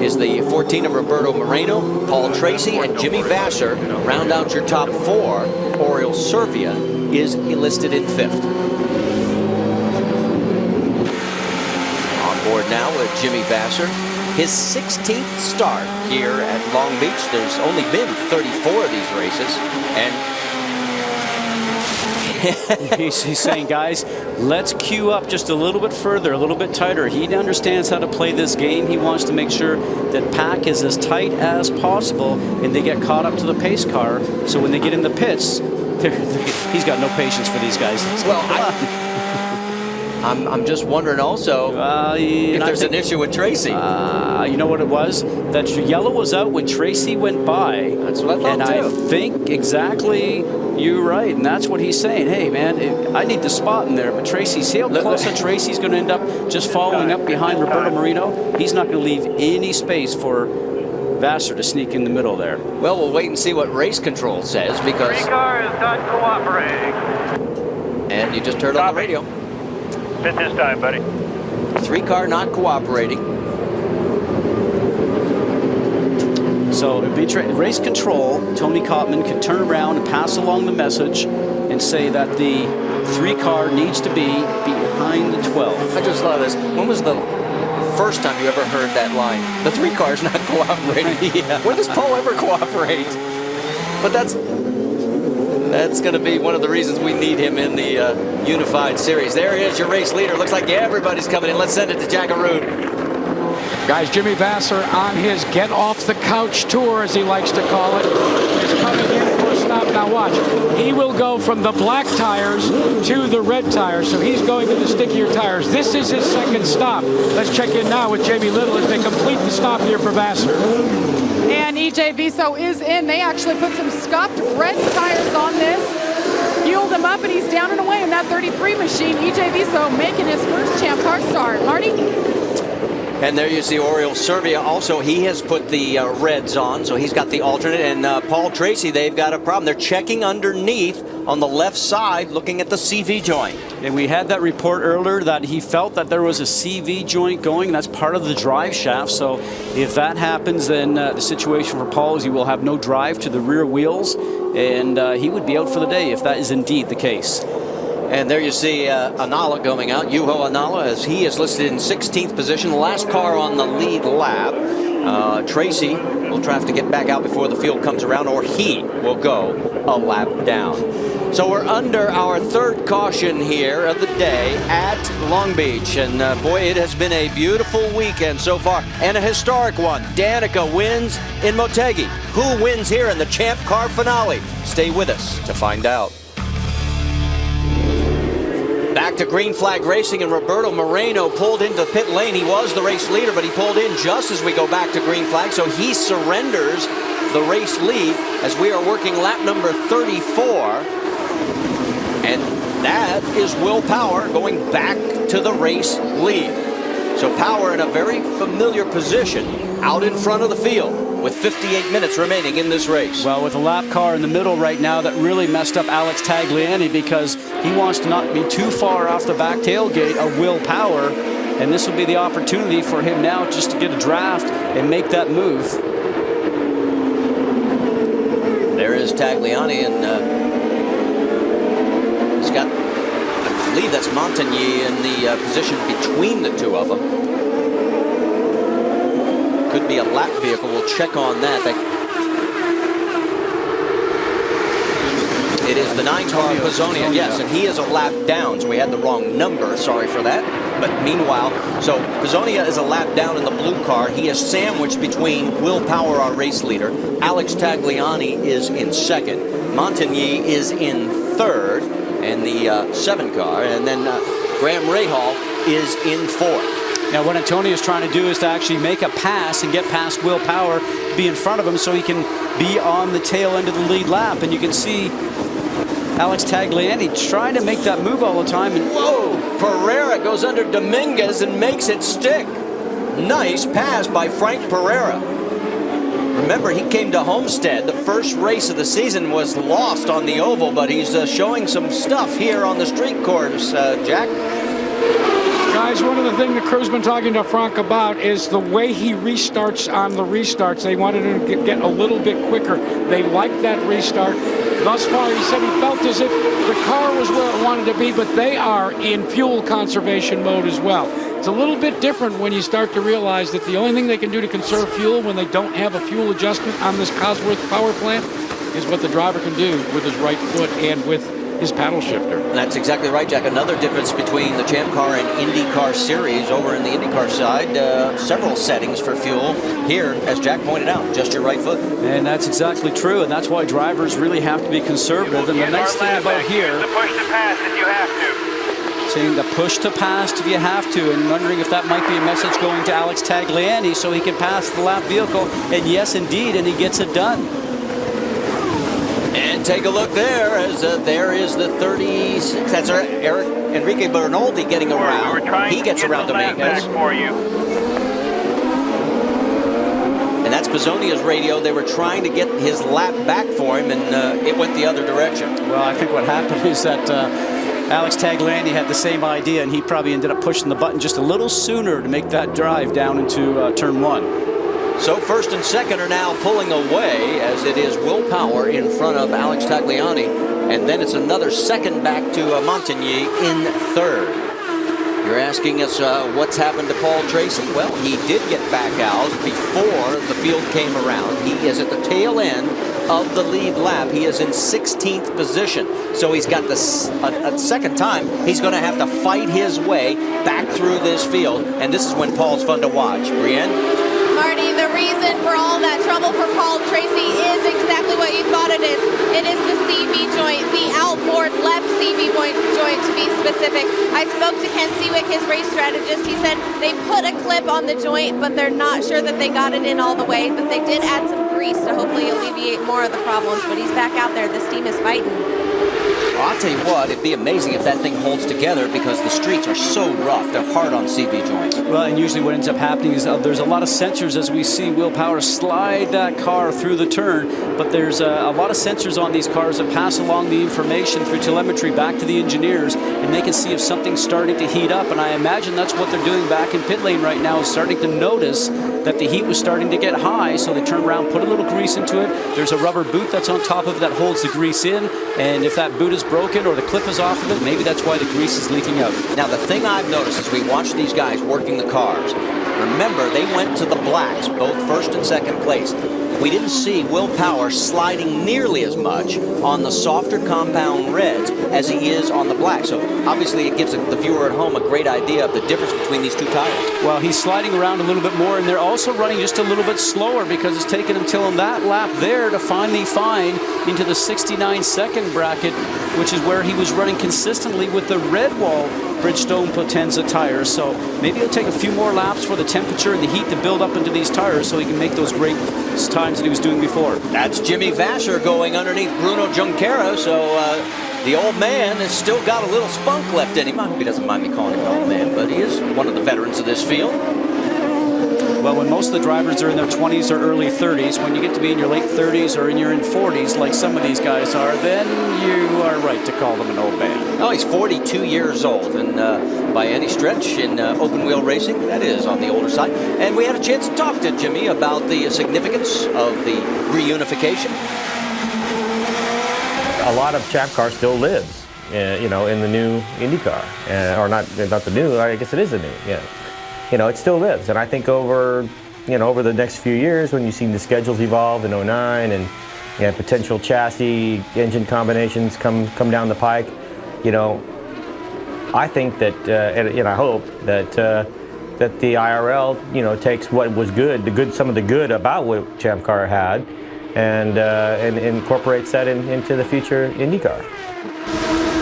is the 14 of Roberto Moreno, Paul Tracy, and Jimmy Vasser. Round out your top 4. Oriol Servia is enlisted in 5th. On board now with Jimmy Vasser. His 16th start here at Long Beach. There's only been 34 of these races. And he's saying, guys, let's queue up just a little bit further, a little bit tighter. He understands how to play this game. He wants to make sure that pack is as tight as possible and they get caught up to the pace car. So when they get in the pits, he's got no patience for these guys. Well, I'm just wondering also if there's an issue with Tracy. You know what it was? That yellow was out when Tracy went by. That's what I thought and too. I think exactly you're right. And that's what he's saying. Hey, man, I need the spot in there. But Tracy, see how close that Tracy's going to end up just following up behind Roberto Moreno? He's not going to leave any space for Vasser to sneak in the middle there. Well, we'll wait and see what race control says, because... 3 cars not cooperating. And you just heard on the radio. Pit this time, buddy. 3 car not cooperating. So it'd be race control. Tony Cotman could turn around and pass along the message and say that the 3 car needs to be behind the 12. I just thought of this. When was the first time you ever heard that line? The 3 cars not cooperating. Yeah. When does Paul ever cooperate? But that's going to be one of the reasons we need him in the Unified Series. There he is, your race leader. Looks like everybody's coming in. Let's send it to Jack Arute. Guys, Jimmy Vasser on his get-off-the-couch tour, as he likes to call it, is coming in for a stop. Now watch. He will go from the black tires to the red tires, so he's going to the stickier tires. This is his 2nd stop. Let's check in now with Jamie Little as they complete the stop here for Vasser. And E.J. Viso is in. They actually put some scuffed red tires on this, fueled him up, and he's down and away in that 33 machine. E.J. Viso making his first Champ Car start. Marty? And there you see Oriol Servia. Also, he has put the reds on, so he's got the alternate. And Paul Tracy, they've got a problem. They're checking underneath on the left side, looking at the CV joint. And we had that report earlier that he felt that there was a CV joint going. That's part of the drive shaft. So if that happens, then the situation for Paul is he will have no drive to the rear wheels, and he would be out for the day if that is indeed the case. And there you see Anala going out, Juho Anala, as he is listed in 16th position, the last car on the lead lap. Tracy will try to get back out before the field comes around, or he will go a lap down. So we're under our 3rd caution here of the day at Long Beach. And boy, it has been a beautiful weekend so far, and a historic one. Danica wins in Motegi. Who wins here in the Champ Car finale? Stay with us to find out. Back to Green Flag Racing, and Roberto Moreno pulled into the pit lane. He was the race leader, but he pulled in just as we go back to Green Flag, so he surrenders the race lead as we are working lap number 34. And that is Will Power going back to the race lead. So Power in a very familiar position out in front of the field with 58 minutes remaining in this race. Well, with a lap car in the middle right now, that really messed up Alex Tagliani, because he wants to not be too far off the back tailgate of Will Power, and this will be the opportunity for him now just to get a draft and make that move. There is Tagliani, and got, I believe that's Montagny in the position between the two of them. Could be a lap vehicle. We'll check on that. It is the 9-car Pizzonia, yes, and he is a lap down, so we had the wrong number. Sorry for that. But meanwhile, so Pizzonia is a lap down in the blue car. He is sandwiched between Will Power, our race leader. Alex Tagliani is in second. Montagny is in third, and the 7 car, and then Graham Rahal is in fourth. Now, what Antonio is trying to do is to actually make a pass and get past Will Power, be in front of him so he can be on the tail end of the lead lap. And you can see Alex Tagliani trying to make that move all the time. And whoa, Pereira goes under Dominguez and makes it stick. Nice pass by Frank Pereira. Remember, he came to Homestead. The first race of the season was lost on the oval, but he's showing some stuff here on the street course, Jack. Guys, one of the things the crew's been talking to Frank about is the way he restarts on the restarts. They wanted him to get a little bit quicker. They liked that restart. Thus far, he said he felt as if the car was where it wanted to be, but they are in fuel conservation mode as well. It's a little bit different when you start to realize that the only thing they can do to conserve fuel when they don't have a fuel adjustment on this Cosworth power plant is what the driver can do with his right foot and with his paddle shifter. That's exactly right, Jack. Another difference between the Champ Car and IndyCar Series. Over in the IndyCar side, several settings for fuel. Here, as Jack pointed out, just your right foot. And that's exactly true, and that's why drivers really have to be conservative. And the next thing about here, the push to pass if you have to. saying the push to pass if you have to, and wondering if that might be a message going to Alex Tagliani so he can pass the lap vehicle. And yes, indeed, and he gets it done. And take a look there, as there is the 36. That's Eric Enrique Bernoldi getting around. He gets around Dominguez. For you. And that's Pizzonia's radio. They were trying to get his lap back for him, and it went the other direction. Well, I think what happened is that Alex Tagliani had the same idea, and he probably ended up pushing the button just a little sooner to make that drive down into turn 1. So first and second are now pulling away, as it is Will Power in front of Alex Tagliani, and then it's another second back to Montagny in third. You're asking us what's happened to Paul Tracy? Well, he did get back out before the field came around. He is at the tail end of the lead lap. He is in 16th position. So he's got this a second time. He's going to have to fight his way back through this field, and this is when Paul's fun to watch. Brienne? Marty, the reason for all that trouble for Paul Tracy is exactly what you thought it is. It is the CV joint, the outboard left CV joint to be specific. I spoke to Ken Seawick, his race strategist. He said they put a clip on the joint, but they're not sure that they got it in all the way. But they did add some grease to hopefully alleviate more of the problems. But he's back out there. This team is fighting. I'll tell you what, it'd be amazing if that thing holds together, because the streets are so rough. They're hard on CV joints. Well, and usually what ends up happening is there's a lot of sensors as we see Will Power slide that car through the turn, but there's a lot of sensors on these cars that pass along the information through telemetry back to the engineers, and they can see if something's starting to heat up, and I imagine that's what they're doing back in pit lane right now, is starting to notice that the heat was starting to get high, so they turn around, put a little grease into it. There's a rubber boot that's on top of it that holds the grease in, and if that boot is broken or the clip is off of it, maybe that's why the grease is leaking out. Now, the thing I've noticed as we watch these guys working the cars, remember, they went to the blacks, both first and second place. We didn't see Will Power sliding nearly as much on the softer compound reds as he is on the black. So obviously it gives the viewer at home a great idea of the difference between these two tires. Well, he's sliding around a little bit more, and they're also running just a little bit slower because it's taken until that lap there to finally find into the 69-second bracket, which is where he was running consistently with the Redwall Bridgestone Potenza tires. So maybe it'll take a few more laps for the temperature and the heat to build up into these tires so he can make those great times that he was doing before. That's Jimmy Vasser going underneath Bruno Junqueira, so the old man has still got a little spunk left in him. I hope he doesn't mind me calling him an old man, but he is one of the veterans of this field. Well, when most of the drivers are in their 20s or early 30s, when you get to be in your late 30s or in your 40s, like some of these guys are, then you are right to call them an old man. Oh, he's 42 years old, and by any stretch in open wheel racing, that is on the older side. And we had a chance to talk to Jimmy about the significance of the reunification. A lot of Champ Car still lives you know, in the new IndyCar, or not the new. I guess it is the new. Yeah, you know, it still lives, and I think over the next few years, when you see the schedules evolve in 09 and potential chassis engine combinations come down the pike, you know, I think that and I hope that that the IRL, you know, takes what was good, some of the good about what Champ Car had, and incorporates that into the future IndyCar.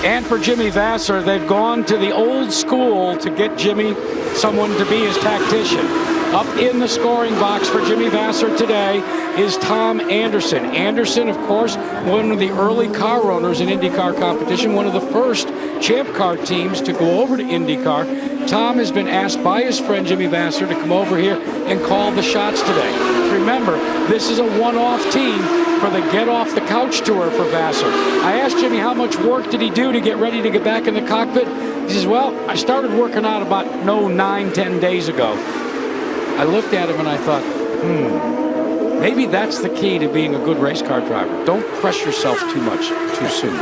And for Jimmy Vasser, they've gone to the old school to get Jimmy someone to be his tactician. Up in the scoring box for Jimmy Vasser today is Tom Anderson. Anderson, of course, one of the early car owners in IndyCar competition, one of the first Champ Car teams to go over to IndyCar. Tom has been asked by his friend Jimmy Vasser to come over here and call the shots today. Remember, this is a one-off team for the Get Off the Couch tour for Vasser. I asked Jimmy how much work did he do to get ready to get back in the cockpit. He says, well, I started working out about 9-10 days ago. I looked at him and I thought, maybe that's the key to being a good race car driver. Don't press yourself too much too soon.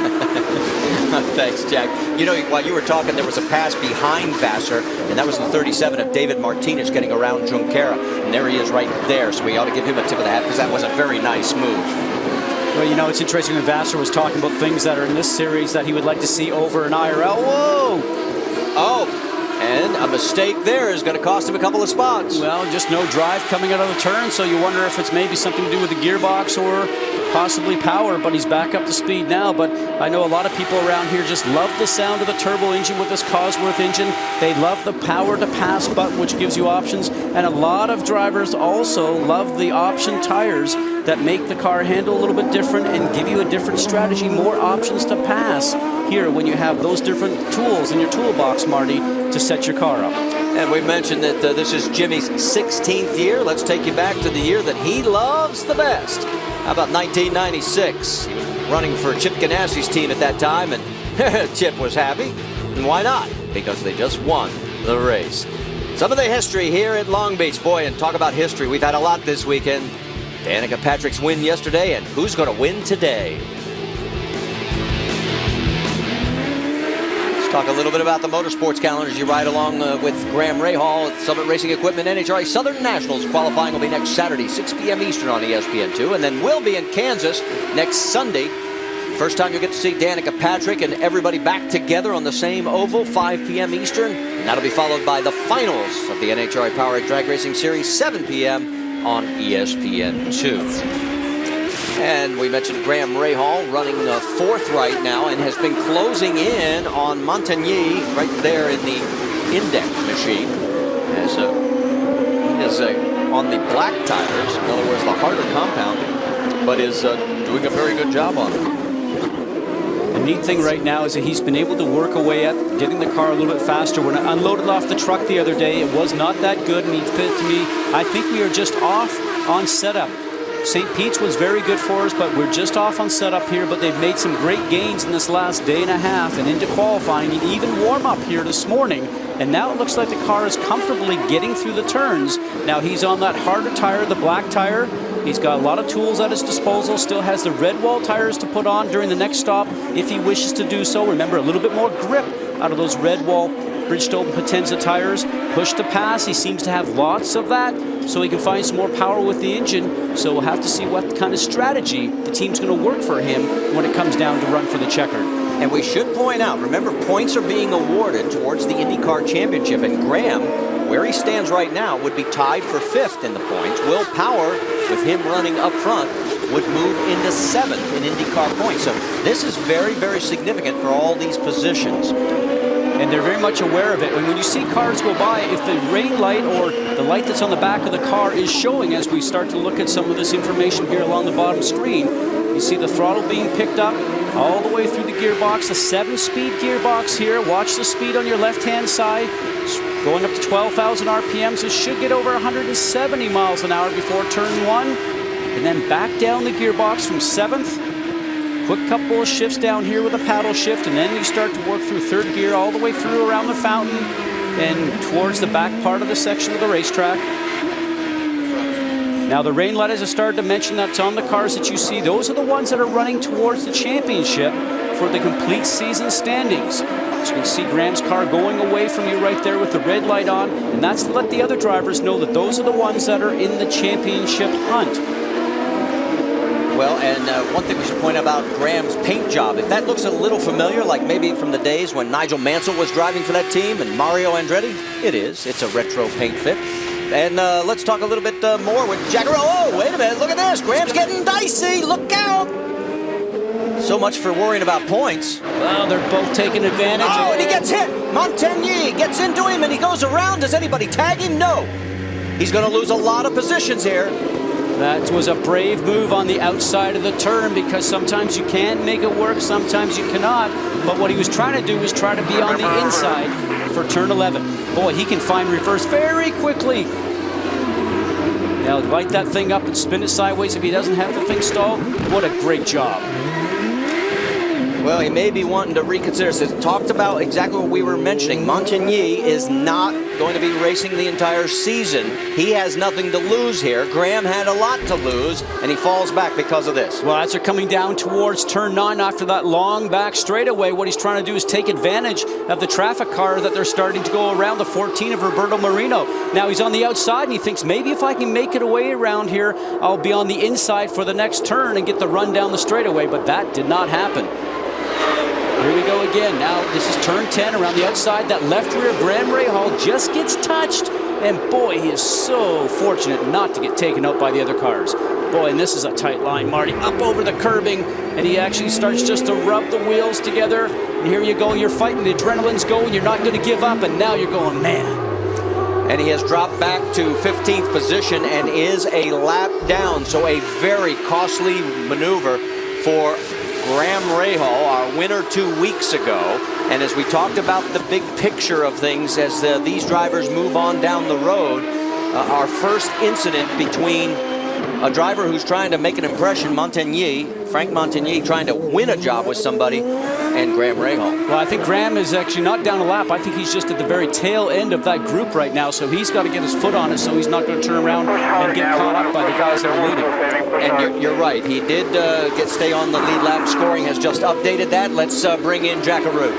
Thanks, Jack. You know, while you were talking, there was a pass behind Vasser, and that was the 37 of David Martinez getting around Junqueira. And there he is right there, so we ought to give him a tip of the hat because that was a very nice move. Well, you know, it's interesting when Vasser was talking about things that are in this series that he would like to see over in IRL. Whoa! Oh! And a mistake there is going to cost him a couple of spots. Well, just no drive coming out of the turn, so you wonder if it's maybe something to do with the gearbox or possibly power, but he's back up to speed now. But I know a lot of people around here just love the sound of the turbo engine with this Cosworth engine. They love the power to pass button, which gives you options. And a lot of drivers also love the option tires that make the car handle a little bit different and give you a different strategy, more options to pass here when you have those different tools in your toolbox, Marty, to set your car up. And we mentioned that this is Jimmy's 16th year. Let's take you back to the year that he loves the best. How about 1996? He was running for Chip Ganassi's team at that time, and Chip was happy. And why not? Because they just won the race. Some of the history here at Long Beach. Boy, and talk about history. We've had a lot this weekend. Danica Patrick's win yesterday, and who's going to win today? Let's talk a little bit about the motorsports calendar as you ride along with Graham Rahal at Summit Racing Equipment. NHRA Southern Nationals qualifying will be next Saturday, 6 p.m. Eastern on ESPN2, and then we'll be in Kansas next Sunday. First time you'll get to see Danica Patrick and everybody back together on the same oval, 5 p.m. Eastern. And that'll be followed by the finals of the NHRA Power Drag Racing Series, 7 p.m. on ESPN2. And we mentioned Graham Rahal running fourth right now and has been closing in on Montagny right there in the index machine. As he is on the black tires, in other words, the harder compound, but is doing a very good job on it. The neat thing right now is that he's been able to work away at getting the car a little bit faster. When I unloaded off the truck the other day, it was not that good, and he said to me, I think we are just off on setup. St. Pete's was very good for us, but we're just off on setup here, but they've made some great gains in this last day and a half and into qualifying and even warm up here this morning. And now it looks like the car is comfortably getting through the turns. Now he's on that harder tire, the black tire. He's got a lot of tools at his disposal, still has the red wall tires to put on during the next stop if he wishes to do so. Remember, a little bit more grip out of those red wall Bridgestone Potenza tires. Push to pass, he seems to have lots of that, so he can find some more power with the engine. So we'll have to see what kind of strategy the team's going to work for him when it comes down to run for the checkered. And we should point out, remember, points are being awarded towards the IndyCar Championship, and Graham, where he stands right now, would be tied for 5th in the points. Will Power, with him running up front, would move into 7th in IndyCar points. So this is very, very significant for all these positions. And they're very much aware of it. And when you see cars go by, if the rain light or the light that's on the back of the car is showing as we start to look at some of this information here along the bottom screen, you see the throttle being picked up all the way through the gearbox, a 7-speed gearbox here. Watch the speed on your left-hand side. Going up to 12,000 RPMs, it should get over 170 miles an hour before turn 1. And then back down the gearbox from 7th. Quick couple of shifts down here with a paddle shift, and then you start to work through 3rd gear all the way through around the fountain and towards the back part of the section of the racetrack. Now the rain light, as I started to mention, that's on the cars that you see. Those are the ones that are running towards the championship for the complete season standings. As you can see, Graham's car going away from you right there with the red light on, and that's to let the other drivers know that those are the ones that are in the championship hunt. Well, and one thing we should point out about Graham's paint job, if that looks a little familiar, like maybe from the days when Nigel Mansell was driving for that team and Mario Andretti, it is. It's a retro paint fit. And let's talk a little bit more with Jackaroo. Oh, wait a minute, look at this. Graham's getting dicey. Look out. So much for worrying about points. Well, they're both taking advantage. Oh, and he gets hit. Montagny gets into him and he goes around. Does anybody tag him? No. He's going to lose a lot of positions here. That was a brave move on the outside of the turn, because sometimes you can make it work, sometimes you cannot. But what he was trying to do was try to be on the inside for turn 11. Boy, he can find reverse very quickly. Now light that thing up and spin it sideways if he doesn't have the thing stalled. What a great job. Well, he may be wanting to reconsider. So talked about exactly what we were mentioning. Montagny is not going to be racing the entire season. He has nothing to lose here. Graham had a lot to lose, and he falls back because of this. Well, as they're coming down towards turn 9 after that long back straightaway, what he's trying to do is take advantage of the traffic car that they're starting to go around, the 14 of Roberto Marino. Now he's on the outside, and he thinks maybe if I can make it away around here, I'll be on the inside for the next turn and get the run down the straightaway, but that did not happen. Here we go again. Now this is turn 10 around the outside. That left rear of Graham Rahal just gets touched. And boy, he is so fortunate not to get taken out by the other cars. Boy, and this is a tight line, Marty. Up over the curbing, and he actually starts just to rub the wheels together. And here you go, you're fighting, the adrenaline's going, you're not going to give up, and now you're going, man. And he has dropped back to 15th position and is a lap down. So a very costly maneuver for Graham Rahal, our winner 2 weeks ago. And as we talked about the big picture of things as these drivers move on down the road, our first incident between a driver who's trying to make an impression, Frank Montagny, trying to win a job with somebody, and Graham Rahal. Well, I think Graham is actually not down a lap. I think he's just at the very tail end of that group right now, so he's got to get his foot on it so he's not going to turn around and get caught up by the guys that are leading. And you're right. He did stay on the lead lap. Scoring has just updated that. Let's bring in Jackaroo.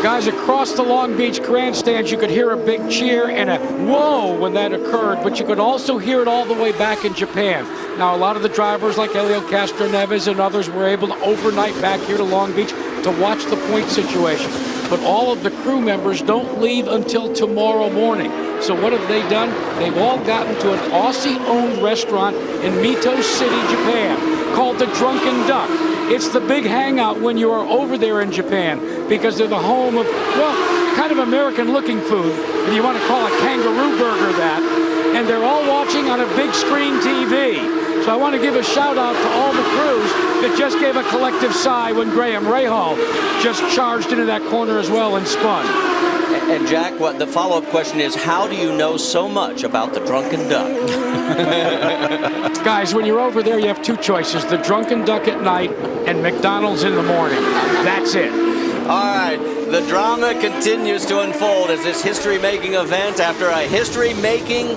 Guys, across the Long Beach grandstands, you could hear a big cheer and a whoa when that occurred, but you could also hear it all the way back in Japan. Now, a lot of the drivers like Helio Castroneves and others were able to overnight back here to Long Beach to watch the point situation. But all of the crew members don't leave until tomorrow morning. So what have they done? They've all gotten to an Aussie-owned restaurant in Mito City, Japan, called the Drunken Duck. It's the big hangout when you are over there in Japan, because they're the home of, well, kind of American-looking food, if you want to call a kangaroo burger that. And they're all watching on a big screen TV. So I want to give a shout-out to all the crews that just gave a collective sigh when Graham Rahal just charged into that corner as well and spun. And Jack, what the follow-up question is, how do you know so much about the Drunken Duck? Guys, when you're over there, you have two choices, the Drunken Duck at night and McDonald's in the morning. That's it. All right, the drama continues to unfold as this history-making event after a history-making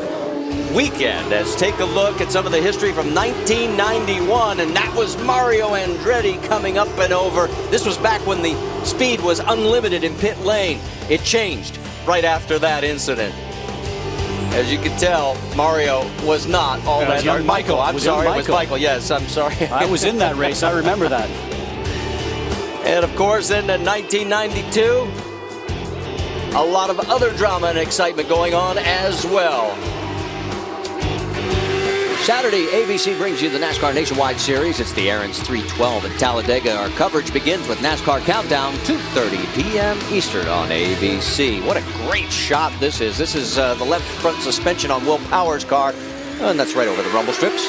weekend. Let's take a look at some of the history from 1991, and that was Mario Andretti coming up and over. This was back when the speed was unlimited in pit lane. It changed right after that incident. As you can tell, Mario was not all that young. Michael, I'm sorry, it was Michael. Yes, I'm sorry. I was in that race. I remember that. And of course, in 1992, a lot of other drama and excitement going on as well. Saturday, ABC brings you the NASCAR Nationwide Series. It's the Aaron's 312 at Talladega. Our coverage begins with NASCAR Countdown, 2:30 p.m. Eastern on ABC. What a great shot this is. This is the left front suspension on Will Power's car, and that's right over the rumble strips.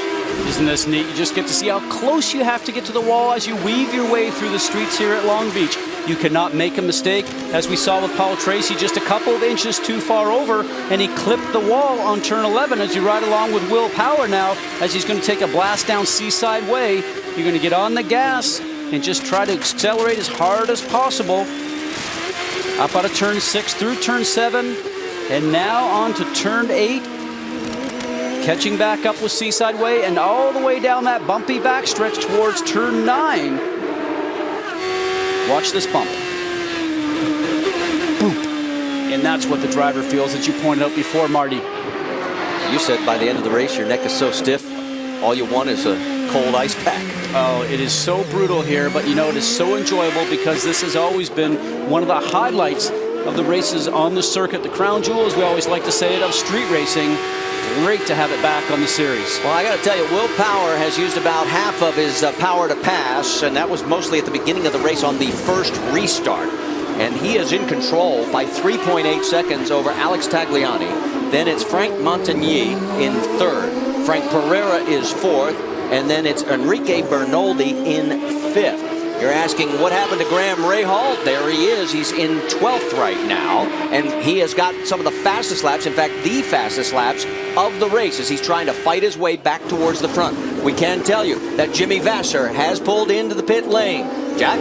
Isn't this neat? You just get to see how close you have to get to the wall as you weave your way through the streets here at Long Beach. You cannot make a mistake. As we saw with Paul Tracy, just a couple of inches too far over, and he clipped the wall on turn 11 as you ride along with Will Power now, as he's going to take a blast down Seaside Way. You're going to get on the gas and just try to accelerate as hard as possible. Up out of turn 6 through turn 7, and now on to turn 8. Catching back up with Seaside Way and all the way down that bumpy backstretch towards turn 9. Watch this bump. Boop. And that's what the driver feels, as you pointed out before, Marty. You said by the end of the race, your neck is so stiff, all you want is a cold ice pack. Oh, it is so brutal here, but you know, it is so enjoyable because this has always been one of the highlights of the races on the circuit. The crown jewel, as we always like to say it, of street racing. Great to have it back on the series. Well, I got to tell you, Will Power has used about half of his power to pass, and that was mostly at the beginning of the race on the first restart. And he is in control by 3.8 seconds over Alex Tagliani. Then it's Frank Montagny in third. Frank Pereira is fourth. And then it's Enrique Bernoldi in fifth. You're asking what happened to Graham Rahal? There he is. He's in 12th right now. And he has got some of the fastest laps, in fact, the fastest laps of the race as he's trying to fight his way back towards the front. We can tell you that Jimmy Vasser has pulled into the pit lane. Jack?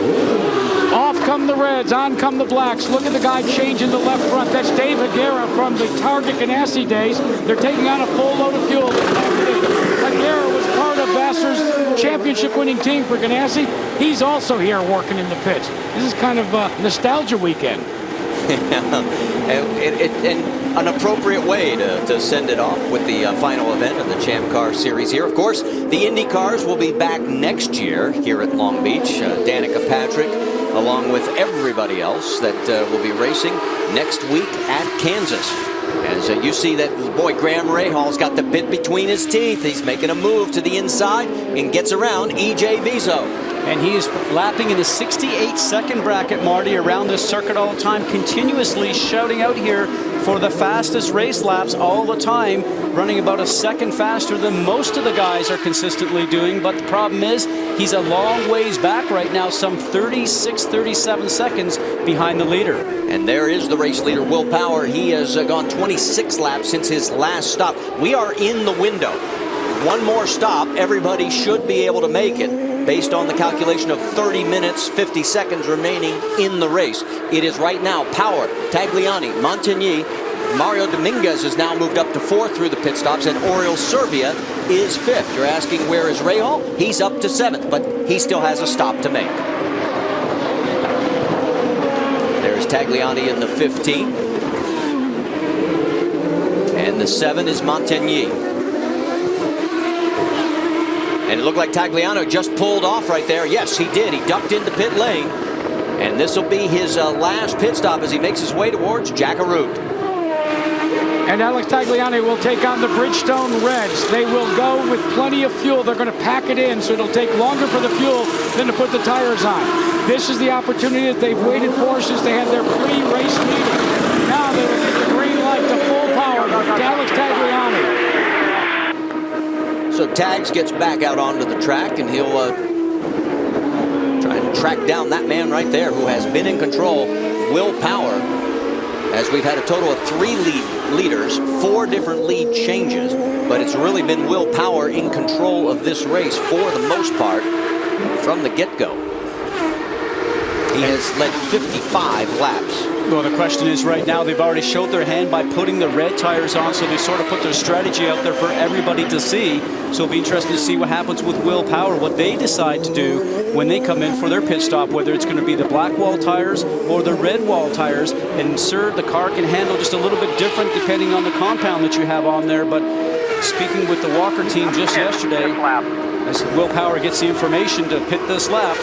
Off come the Reds, on come the Blacks. Look at the guy changing the left front. That's Dave Aguirre from the Target Ganassi days. They're taking on a full load of fuel. Aguirre was part of Vasser's championship-winning team for Ganassi. He's also here working in the pits. This is kind of a nostalgia weekend. and an appropriate way to send it off with the final event of the Champ Car Series here. Of course, the Indy cars will be back next year here at Long Beach. Danica Patrick, along with everybody else that will be racing next week at Kansas. As you see that, boy, Graham Rahal's got the bit between his teeth. He's making a move to the inside and gets around E.J. Viso. And he is lapping in the 68-second bracket, Marty, around this circuit all the time, continuously shouting out here for the fastest race laps all the time, running about a second faster than most of the guys are consistently doing. But the problem is he's a long ways back right now, some 36, 37 seconds behind the leader. And there is the race leader, Will Power. He has gone 26 laps since his last stop. We are in the window. One more stop, everybody should be able to make it based on the calculation of 30 minutes, 50 seconds remaining in the race. It is right now Power, Tagliani, Montagny. Mario Dominguez has now moved up to fourth through the pit stops, and Oriol Servia is fifth. You're asking where is Rahal? He's up to seventh, but he still has a stop to make. There's Tagliani in the 15. And the 7 is Montagny. And it looked like Tagliani just pulled off right there. Yes, he did. He ducked into pit lane. And this will be his last pit stop as he makes his way towards Jackaroo. And Alex Tagliani will take on the Bridgestone Reds. They will go with plenty of fuel. They're going to pack it in, so it'll take longer for the fuel than to put the tires on. This is the opportunity that they've waited for since they had their pre-race meeting. Now they will get the green light to full power to Alex Tagliani. So Tags gets back out onto the track, and he'll try and track down that man right there who has been in control, Will Power, as we've had a total of 3 leaders, 4 different lead changes, but it's really been Will Power in control of this race for the most part from the get-go. He has led 55 laps. Well, the question is right now, they've already showed their hand by putting the red tires on, so they sort of put their strategy out there for everybody to see. So it'll be interesting to see what happens with Will Power, what they decide to do when they come in for their pit stop, whether it's going to be the black wall tires or the red wall tires. And sir, the car can handle just a little bit different depending on the compound that you have on there. But speaking with the Walker team just yesterday, as Will Power gets the information to pit this lap.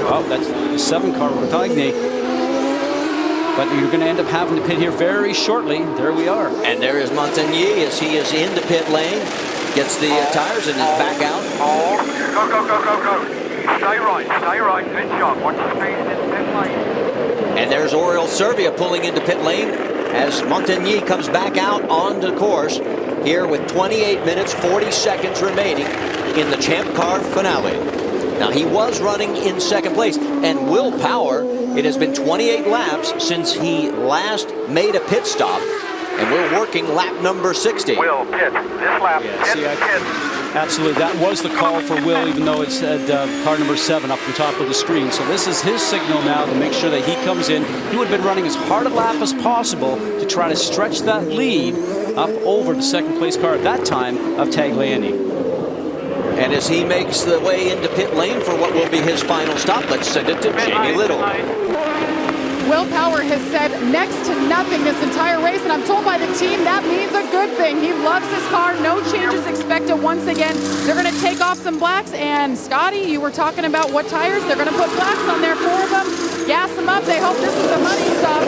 Oh, that's the 7 car, Montagny. But you're going to end up having to pit here very shortly. There we are. And there is Montagny as he is in the pit lane. Gets the tires and is back out. Go, go, go, go, go. Stay right, pit shot. Watch the speed in pit lane. And there's Oriol Servia pulling into pit lane as Montagny comes back out onto the course here with 28 minutes, 40 seconds remaining in the Champ Car finale. Now, he was running in second place, and Will Power, it has been 28 laps since he last made a pit stop, and we're working lap number 60. Will, pit. This lap, pit. Absolutely. That was the call for Will, even though it said car number 7 up the top of the screen. So this is his signal now to make sure that he comes in. He would have been running as hard a lap as possible to try to stretch that lead up over the second place car at that time of Tagliani. And as he makes the way into pit lane for what will be his final stop, let's send it to Jamie Little. Will Power has said next to nothing this entire race, and I'm told by the team that means a good thing. He loves his car. No changes expected once again. They're going to take off some blacks, and Scotty, you were talking about what tires. They're going to put blacks on there, 4 of them, gas them up. They hope this is the money stuff.